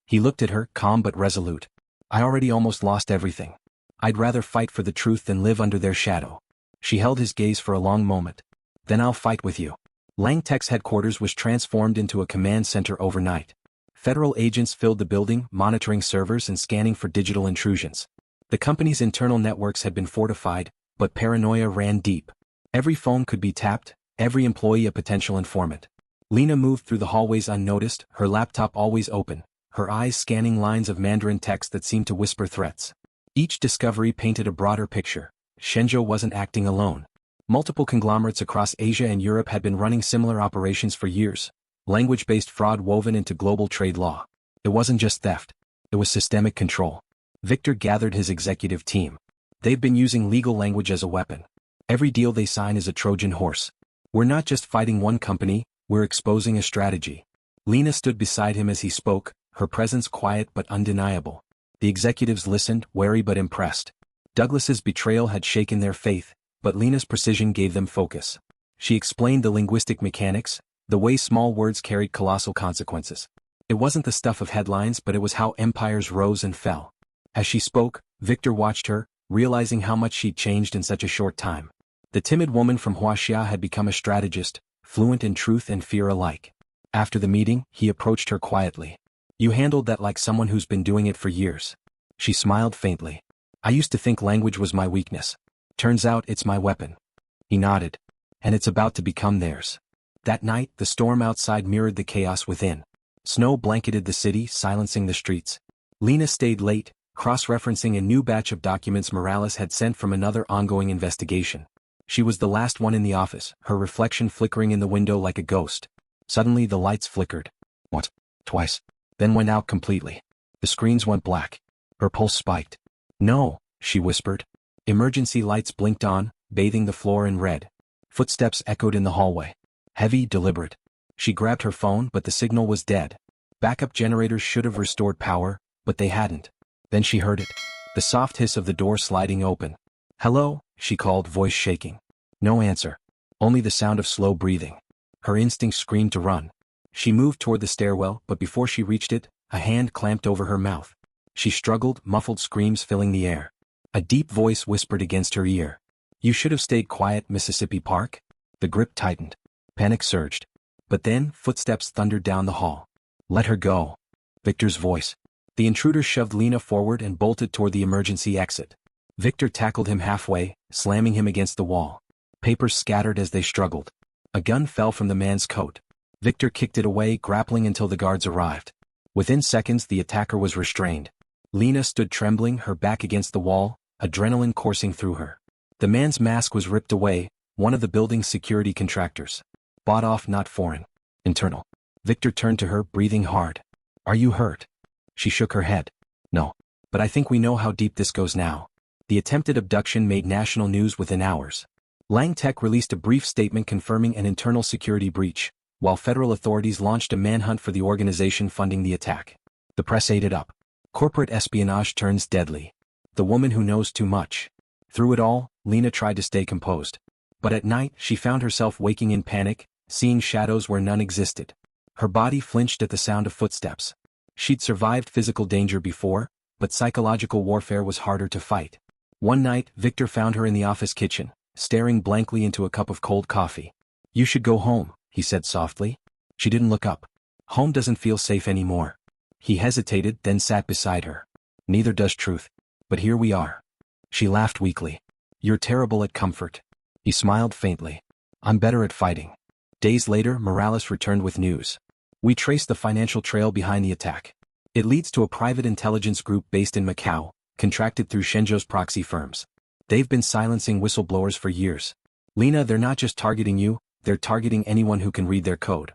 He looked at her, calm but resolute. "I already almost lost everything. I'd rather fight for the truth than live under their shadow." She held his gaze for a long moment. "Then I'll fight with you." Langtech's headquarters was transformed into a command center overnight. Federal agents filled the building, monitoring servers and scanning for digital intrusions. The company's internal networks had been fortified, but paranoia ran deep. Every phone could be tapped, every employee a potential informant. Lena moved through the hallways unnoticed, her laptop always open, her eyes scanning lines of Mandarin text that seemed to whisper threats. Each discovery painted a broader picture. Shenzhou wasn't acting alone. Multiple conglomerates across Asia and Europe had been running similar operations for years, language-based fraud woven into global trade law. It wasn't just theft. It was systemic control. Victor gathered his executive team. They've been using legal language as a weapon. Every deal they sign is a Trojan horse. We're not just fighting one company, we're exposing a strategy. Lena stood beside him as he spoke, her presence quiet but undeniable. The executives listened, wary but impressed. Douglas's betrayal had shaken their faith, but Lena's precision gave them focus. She explained the linguistic mechanics, the way small words carried colossal consequences. It wasn't the stuff of headlines, but it was how empires rose and fell. As she spoke, Victor watched her, realizing how much she'd changed in such a short time. The timid woman from Huaxia had become a strategist, fluent in truth and fear alike. After the meeting, he approached her quietly. "You handled that like someone who's been doing it for years." She smiled faintly. "I used to think language was my weakness. Turns out it's my weapon." He nodded. "And it's about to become theirs." That night, the storm outside mirrored the chaos within. Snow blanketed the city, silencing the streets. Lena stayed late, cross-referencing a new batch of documents Morales had sent from another ongoing investigation. She was the last one in the office, her reflection flickering in the window like a ghost. Suddenly the lights flickered. "What?" twice, then went out completely. The screens went black. Her pulse spiked. No, she whispered. Emergency lights blinked on, bathing the floor in red. Footsteps echoed in the hallway. Heavy, deliberate. She grabbed her phone, but the signal was dead. Backup generators should have restored power, but they hadn't. Then she heard it. The soft hiss of the door sliding open. "Hello," she called, voice shaking. No answer. Only the sound of slow breathing. Her instinct screamed to run. She moved toward the stairwell, but before she reached it, a hand clamped over her mouth. She struggled, muffled screams filling the air. A deep voice whispered against her ear. "You should have stayed quiet, Mississippi Park." The grip tightened. Panic surged. But then, footsteps thundered down the hall. "Let her go." Victor's voice. The intruder shoved Lena forward and bolted toward the emergency exit. Victor tackled him halfway, slamming him against the wall. Papers scattered as they struggled. A gun fell from the man's coat. Victor kicked it away, grappling until the guards arrived. Within seconds, the attacker was restrained. Lena stood trembling, her back against the wall, adrenaline coursing through her. The man's mask was ripped away, one of the building's security contractors. Bought off, not foreign. Internal. Victor turned to her, breathing hard. "Are you hurt?" She shook her head. "No. But I think we know how deep this goes now." The attempted abduction made national news within hours. Lang Tech released a brief statement confirming an internal security breach, while federal authorities launched a manhunt for the organization funding the attack. The press ate it up. Corporate espionage turns deadly. The woman who knows too much. Through it all, Lena tried to stay composed. But at night, she found herself waking in panic, seeing shadows where none existed. Her body flinched at the sound of footsteps. She'd survived physical danger before, but psychological warfare was harder to fight. One night, Victor found her in the office kitchen, staring blankly into a cup of cold coffee. "You should go home," he said softly. She didn't look up. "Home doesn't feel safe anymore." He hesitated, then sat beside her. "Neither does truth. But here we are." She laughed weakly. "You're terrible at comfort." He smiled faintly. "I'm better at fighting." Days later, Morales returned with news. "We traced the financial trail behind the attack. It leads to a private intelligence group based in Macau, contracted through Shenzhou's proxy firms. They've been silencing whistleblowers for years. Lena, they're not just targeting you, they're targeting anyone who can read their code."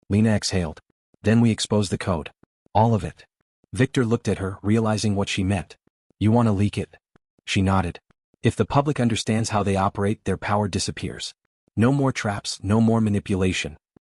Lena exhaled. "Then we exposed the code. All of it." Victor looked at her, realizing what she meant. "You want to leak it?" She nodded. "If the public understands how they operate, their power disappears. No more traps, no more manipulation."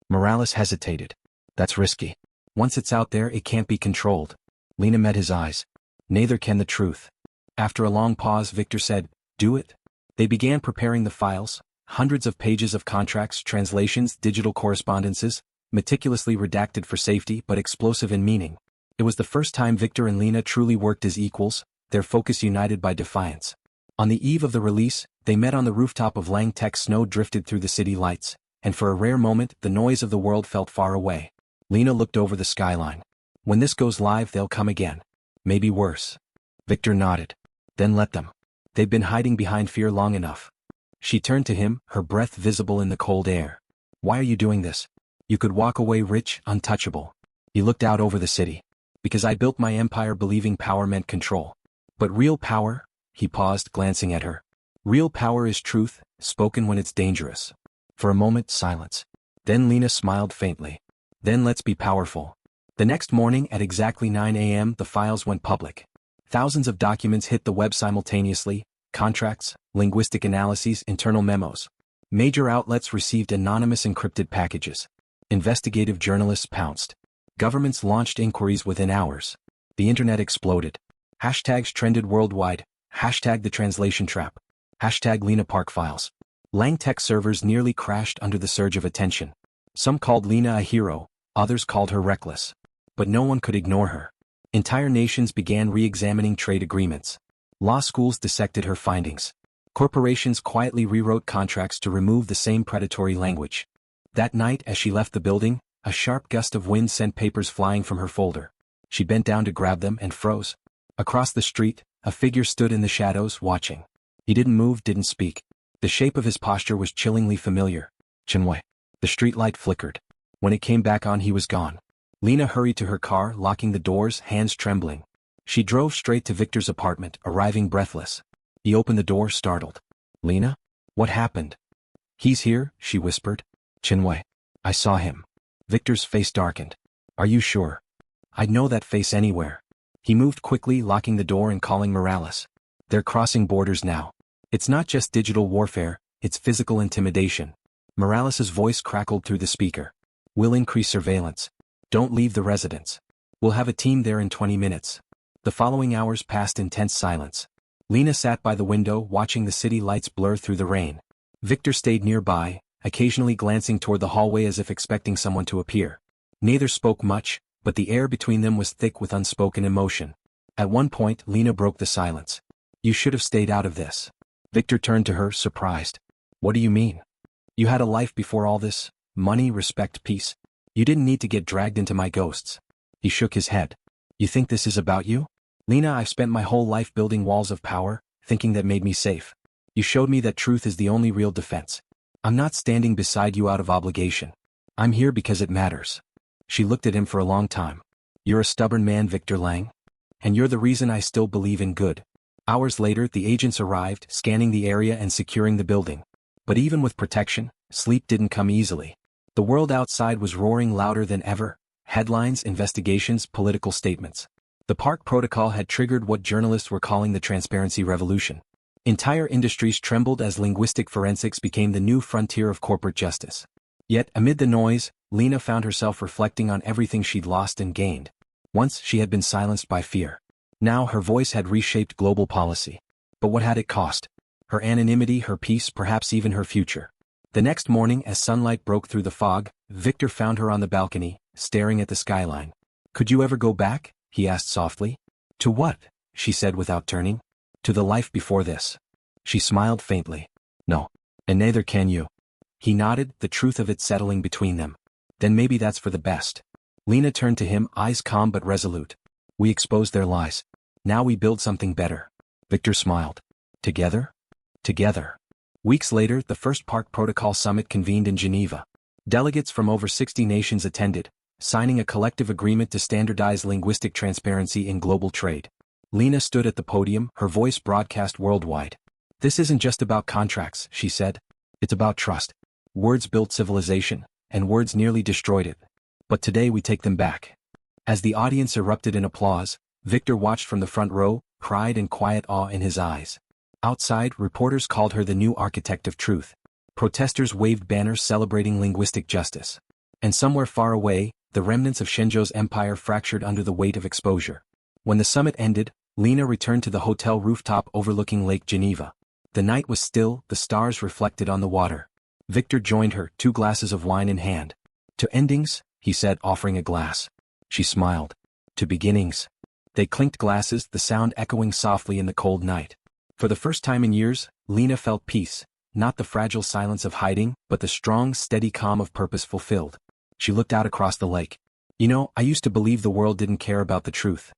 Morales hesitated. "That's risky. Once it's out there, it can't be controlled." Lena met his eyes. "Neither can the truth." After a long pause, Victor said, "Do it." They began preparing the files, hundreds of pages of contracts, translations, digital correspondences, meticulously redacted for safety but explosive in meaning. It was the first time Victor and Lena truly worked as equals, their focus united by defiance. On the eve of the release, they met on the rooftop of Lang Tech. Snow drifted through the city lights, and for a rare moment, the noise of the world felt far away. Lena looked over the skyline. "When this goes live, they'll come again. Maybe worse." Victor nodded. "Then let them. They've been hiding behind fear long enough." She turned to him, her breath visible in the cold air. "Why are you doing this? You could walk away rich, untouchable." He looked out over the city. "Because I built my empire believing power meant control. But real power?" He paused, glancing at her. "Real power is truth, spoken when it's dangerous." For a moment, silence. Then Lena smiled faintly. "Then let's be powerful." The next morning at exactly 9 a.m. the files went public. Thousands of documents hit the web simultaneously: contracts, linguistic analyses, internal memos. Major outlets received anonymous encrypted packages. Investigative journalists pounced. Governments launched inquiries within hours. The internet exploded. Hashtags trended worldwide. Hashtag the translation trap. Hashtag Lena Park files. Lang Tech servers nearly crashed under the surge of attention. Some called Lena a hero, others called her reckless. But no one could ignore her. Entire nations began re-examining trade agreements. Law schools dissected her findings. Corporations quietly rewrote contracts to remove the same predatory language. That night, as she left the building, a sharp gust of wind sent papers flying from her folder. She bent down to grab them and froze. Across the street, a figure stood in the shadows, watching. He didn't move, didn't speak. The shape of his posture was chillingly familiar. Chinwei. The streetlight flickered. When it came back on, he was gone. Lena hurried to her car, locking the doors, hands trembling. She drove straight to Victor's apartment, arriving breathless. He opened the door, startled. "Lena? What happened?" "He's here," she whispered. "Chinwei. I saw him." Victor's face darkened. Are you sure? I'd know that face anywhere. He moved quickly, locking the door and calling Morales. They're crossing borders now. It's not just digital warfare, it's physical intimidation. Morales's voice crackled through the speaker. We'll increase surveillance. Don't leave the residence. We'll have a team there in 20 minutes. The following hours passed in tense silence. Lena sat by the window watching the city lights blur through the rain. Victor stayed nearby, occasionally glancing toward the hallway as if expecting someone to appear. Neither spoke much, but the air between them was thick with unspoken emotion. At one point, Lena broke the silence. You should have stayed out of this. Victor turned to her, surprised. What do you mean? You had a life before all this? Money, respect, peace? You didn't need to get dragged into my ghosts. He shook his head. You think this is about you? Lena, I've spent my whole life building walls of power, thinking that made me safe. You showed me that truth is the only real defense. I'm not standing beside you out of obligation. I'm here because it matters. She looked at him for a long time. You're a stubborn man, Victor Lang. And you're the reason I still believe in good. Hours later, the agents arrived, scanning the area and securing the building. But even with protection, sleep didn't come easily. The world outside was roaring louder than ever. Headlines, investigations, political statements. The Park Protocol had triggered what journalists were calling the transparency revolution. Entire industries trembled as linguistic forensics became the new frontier of corporate justice. Yet, amid the noise, Lena found herself reflecting on everything she'd lost and gained. Once she had been silenced by fear. Now her voice had reshaped global policy. But what had it cost? Her anonymity, her peace, perhaps even her future. The next morning, as sunlight broke through the fog, Victor found her on the balcony, staring at the skyline. Could you ever go back? He asked softly. To what? She said without turning. To the life before this. She smiled faintly. No. And neither can you. He nodded, the truth of it settling between them. Then maybe that's for the best. Lena turned to him, eyes calm but resolute. We exposed their lies. Now we build something better. Victor smiled. Together? Together. Weeks later, the first Park Protocol Summit convened in Geneva. Delegates from over 60 nations attended, signing a collective agreement to standardize linguistic transparency in global trade. Lena stood at the podium, her voice broadcast worldwide. This isn't just about contracts, she said. It's about trust. Words built civilization, and words nearly destroyed it. But today we take them back. As the audience erupted in applause, Victor watched from the front row, pride and quiet awe in his eyes. Outside, reporters called her the new architect of truth. Protesters waved banners celebrating linguistic justice. And somewhere far away, the remnants of Shenzhou's empire fractured under the weight of exposure. When the summit ended, Lena returned to the hotel rooftop overlooking Lake Geneva. The night was still, the stars reflected on the water. Victor joined her, 2 glasses of wine in hand. To endings, he said, offering a glass. She smiled. To beginnings. They clinked glasses, the sound echoing softly in the cold night. For the first time in years, Lena felt peace, not the fragile silence of hiding, but the strong, steady calm of purpose fulfilled. She looked out across the lake. You know, I used to believe the world didn't care about the truth.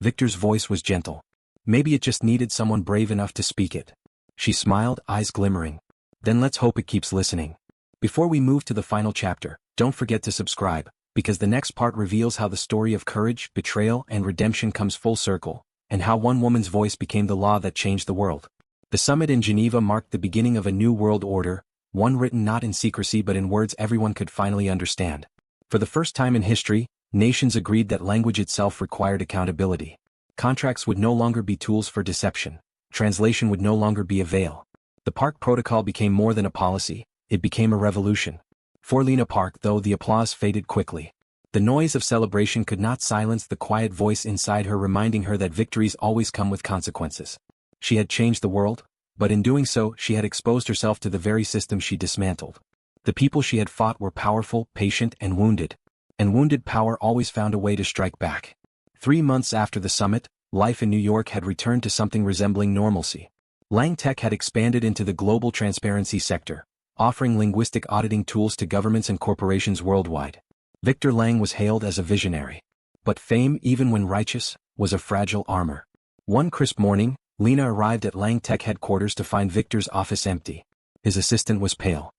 Victor's voice was gentle. Maybe it just needed someone brave enough to speak it. She smiled, eyes glimmering. Then let's hope it keeps listening. Before we move to the final chapter, don't forget to subscribe, because the next part reveals how the story of courage, betrayal, and redemption comes full circle, and how one woman's voice became the law that changed the world. The summit in Geneva marked the beginning of a new world order, one written not in secrecy but in words everyone could finally understand. For the first time in history, nations agreed that language itself required accountability. Contracts would no longer be tools for deception. Translation would no longer be a veil. The Park Protocol became more than a policy, it became a revolution. For Lena Park, though, the applause faded quickly. The noise of celebration could not silence the quiet voice inside her, reminding her that victories always come with consequences. She had changed the world, but in doing so, she had exposed herself to the very system she dismantled. The people she had fought were powerful, patient, and wounded. And wounded power always found a way to strike back. 3 months after the summit, life in New York had returned to something resembling normalcy. Lang Tech had expanded into the global transparency sector, offering linguistic auditing tools to governments and corporations worldwide. Victor Lang was hailed as a visionary. But fame, even when righteous, was a fragile armor. One crisp morning, Lena arrived at Lang Tech headquarters to find Victor's office empty. His assistant was pale.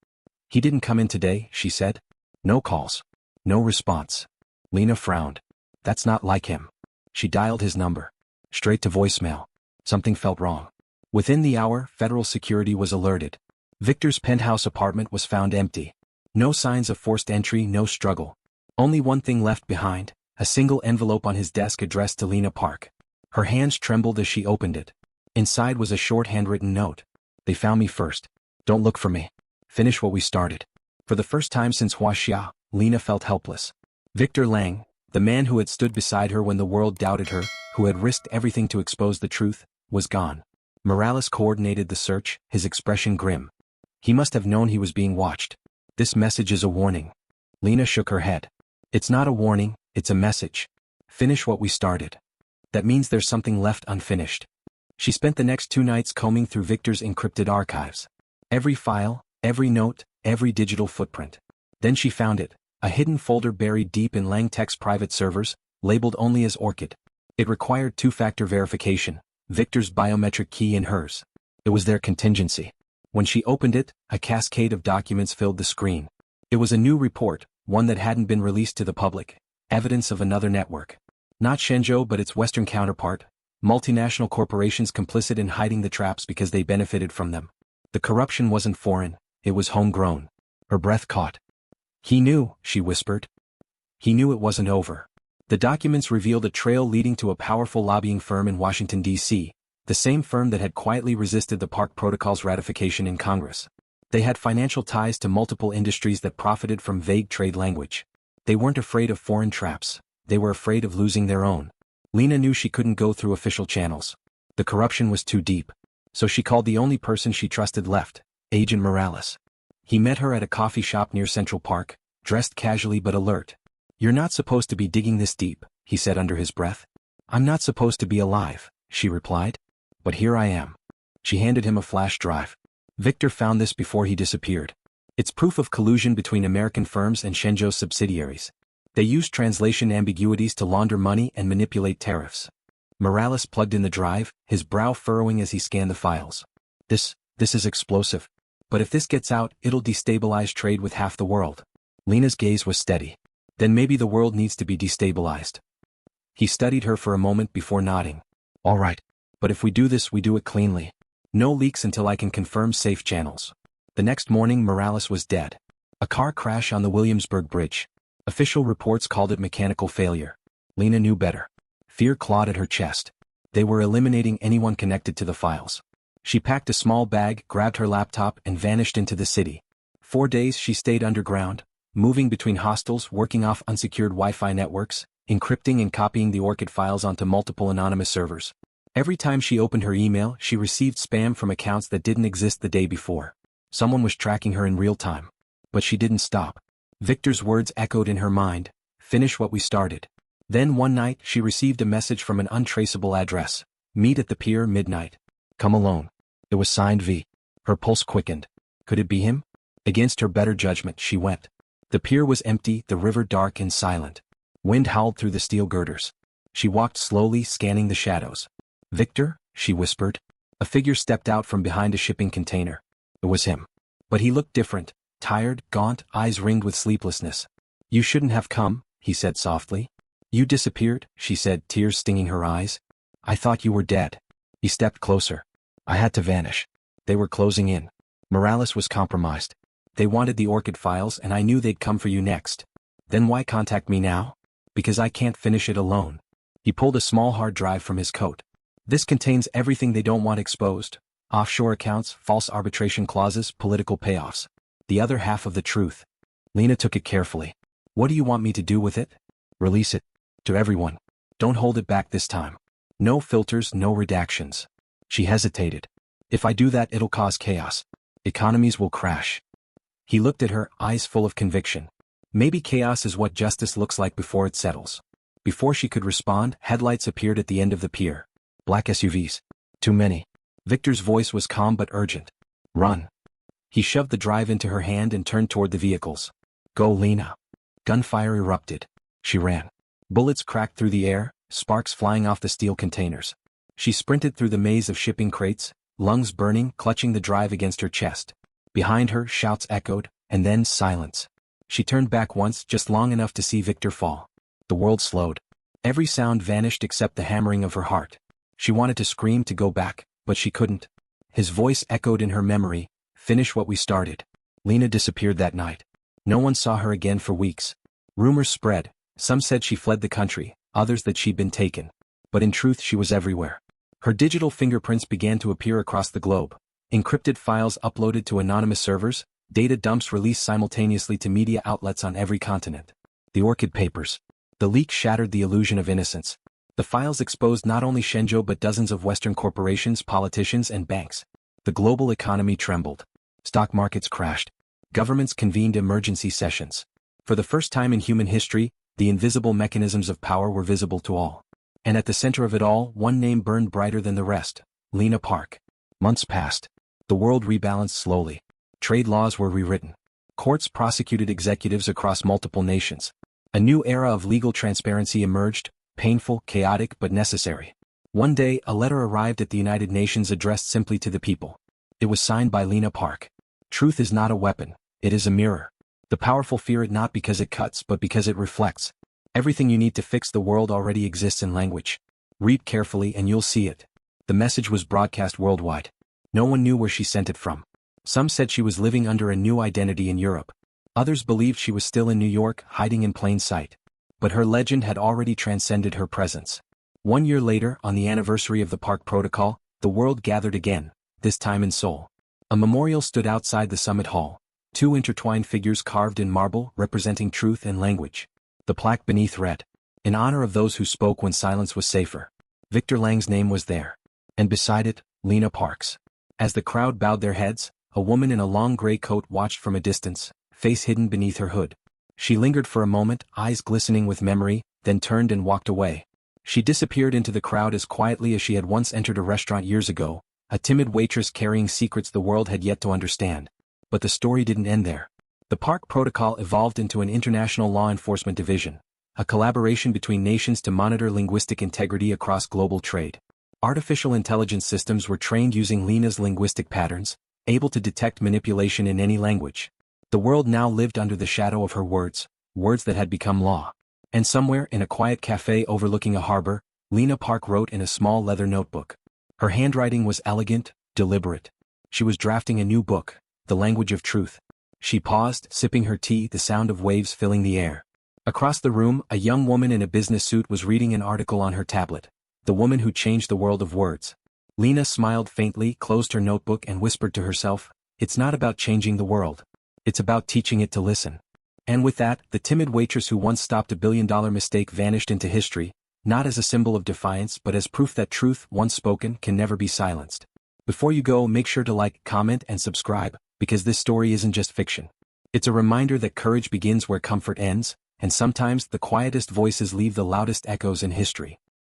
He didn't come in today, she said. No calls. No response. Lena frowned. That's not like him. She dialed his number. Straight to voicemail. Something felt wrong. Within the hour, federal security was alerted. Victor's penthouse apartment was found empty. No signs of forced entry, no struggle. Only one thing left behind, a single envelope on his desk addressed to Lena Park. Her hands trembled as she opened it. Inside was a short handwritten note. They found me first. Don't look for me. Finish what we started. For the first time since Huaxia, Lena felt helpless. Victor Lang, the man who had stood beside her when the world doubted her, who had risked everything to expose the truth, was gone. Morales coordinated the search, his expression grim. He must have known he was being watched. This message is a warning. Lena shook her head. It's not a warning, it's a message. Finish what we started. That means there's something left unfinished. She spent the next 2 nights combing through Victor's encrypted archives. Every file, every note, every digital footprint. Then she found it, a hidden folder buried deep in Lang Tech's private servers, labeled only as Orchid. It required 2-factor verification, Victor's biometric key and hers. It was their contingency. When she opened it, a cascade of documents filled the screen. It was a new report, one that hadn't been released to the public, evidence of another network. Not Shenzhou but its Western counterpart, multinational corporations complicit in hiding the traps because they benefited from them. The corruption wasn't foreign, it was homegrown. Her breath caught. He knew, she whispered. He knew it wasn't over. The documents revealed a trail leading to a powerful lobbying firm in Washington, D.C., the same firm that had quietly resisted the Park Protocol's ratification in Congress. They had financial ties to multiple industries that profited from vague trade language. They weren't afraid of foreign traps, they were afraid of losing their own. Lena knew she couldn't go through official channels. The corruption was too deep. So she called the only person she trusted left, Agent Morales. He met her at a coffee shop near Central Park, dressed casually but alert. You're not supposed to be digging this deep, he said under his breath. I'm not supposed to be alive, she replied. But here I am. She handed him a flash drive. Victor found this before he disappeared. It's proof of collusion between American firms and Shenzhou subsidiaries. They used translation ambiguities to launder money and manipulate tariffs. Morales plugged in the drive, his brow furrowing as he scanned the files. This is explosive. But if this gets out, it'll destabilize trade with half the world. Lena's gaze was steady. Then maybe the world needs to be destabilized. He studied her for a moment before nodding. All right. But if we do this, we do it cleanly. No leaks until I can confirm safe channels. The next morning Morales was dead. A car crash on the Williamsburg Bridge. Official reports called it mechanical failure. Lena knew better. Fear clawed at her chest. They were eliminating anyone connected to the files. She packed a small bag, grabbed her laptop, and vanished into the city. 4 days she stayed underground, moving between hostels, working off unsecured Wi-Fi networks, encrypting and copying the Orchid files onto multiple anonymous servers. Every time she opened her email, she received spam from accounts that didn't exist the day before. Someone was tracking her in real time. But she didn't stop. Victor's words echoed in her mind, finish what we started. Then one night she received a message from an untraceable address. Meet at the pier midnight. Come alone. It was signed V. Her pulse quickened. Could it be him? Against her better judgment she went. The pier was empty, the river dark and silent. Wind howled through the steel girders. She walked slowly, scanning the shadows. Victor, she whispered. A figure stepped out from behind a shipping container. It was him. But he looked different, tired, gaunt, eyes ringed with sleeplessness. You shouldn't have come, he said softly. You disappeared, she said, tears stinging her eyes. I thought you were dead. He stepped closer. I had to vanish. They were closing in. Morales was compromised. They wanted the Orchid files and I knew they'd come for you next. Then why contact me now? Because I can't finish it alone. He pulled a small hard drive from his coat. This contains everything they don't want exposed. Offshore accounts, false arbitration clauses, political payoffs. The other half of the truth. Lena took it carefully. What do you want me to do with it? Release it. To everyone. Don't hold it back this time. No filters, no redactions. She hesitated. If I do that, it'll cause chaos. Economies will crash. He looked at her, eyes full of conviction. Maybe chaos is what justice looks like before it settles. Before she could respond, headlights appeared at the end of the pier. Black SUVs. Too many. Victor's voice was calm but urgent. Run. He shoved the drive into her hand and turned toward the vehicles. Go, Lena. Gunfire erupted. She ran. Bullets cracked through the air, sparks flying off the steel containers. She sprinted through the maze of shipping crates, lungs burning, clutching the drive against her chest. Behind her, shouts echoed, and then silence. She turned back once, just long enough to see Victor fall. The world slowed. Every sound vanished except the hammering of her heart. She wanted to scream to go back, but she couldn't. His voice echoed in her memory, finish what we started. Lena disappeared that night. No one saw her again for weeks. Rumors spread, some said she fled the country, others that she'd been taken. But in truth she was everywhere. Her digital fingerprints began to appear across the globe. Encrypted files uploaded to anonymous servers, data dumps released simultaneously to media outlets on every continent. The Orchid Papers. The leak shattered the illusion of innocence. The files exposed not only Shenzhou but dozens of Western corporations, politicians, and banks. The global economy trembled. Stock markets crashed. Governments convened emergency sessions. For the first time in human history, the invisible mechanisms of power were visible to all. And at the center of it all, one name burned brighter than the rest: Lena Park. Months passed. The world rebalanced slowly. Trade laws were rewritten. Courts prosecuted executives across multiple nations. A new era of legal transparency emerged, painful, chaotic, but necessary. One day, a letter arrived at the United Nations addressed simply to the people. It was signed by Lena Park. Truth is not a weapon, it is a mirror. The powerful fear it not because it cuts but because it reflects. Everything you need to fix the world already exists in language. Read carefully and you'll see it. The message was broadcast worldwide. No one knew where she sent it from. Some said she was living under a new identity in Europe. Others believed she was still in New York, hiding in plain sight. But her legend had already transcended her presence. 1 year later, on the anniversary of the Park Protocol, the world gathered again, this time in Seoul. A memorial stood outside the summit hall. 2 intertwined figures carved in marble representing truth and language. The plaque beneath read, "In honor of those who spoke when silence was safer." Victor Lang's name was there. And beside it, Lena Park's. As the crowd bowed their heads, a woman in a long gray coat watched from a distance, face hidden beneath her hood. She lingered for a moment, eyes glistening with memory, then turned and walked away. She disappeared into the crowd as quietly as she had once entered a restaurant years ago, a timid waitress carrying secrets the world had yet to understand. But the story didn't end there. The Park Protocol evolved into an international law enforcement division, a collaboration between nations to monitor linguistic integrity across global trade. Artificial intelligence systems were trained using Lena's linguistic patterns, able to detect manipulation in any language. The world now lived under the shadow of her words, words that had become law. And somewhere in a quiet cafe overlooking a harbor, Lena Park wrote in a small leather notebook. Her handwriting was elegant, deliberate. She was drafting a new book, The Language of Truth. She paused, sipping her tea, the sound of waves filling the air. Across the room, a young woman in a business suit was reading an article on her tablet. The woman who changed the world of words. Lena smiled faintly, closed her notebook and whispered to herself, "It's not about changing the world. It's about teaching it to listen." And with that, the timid waitress who once stopped a billion-dollar mistake vanished into history, not as a symbol of defiance but as proof that truth, once spoken, can never be silenced. Before you go, make sure to like, comment, and subscribe, because this story isn't just fiction. It's a reminder that courage begins where comfort ends, and sometimes the quietest voices leave the loudest echoes in history.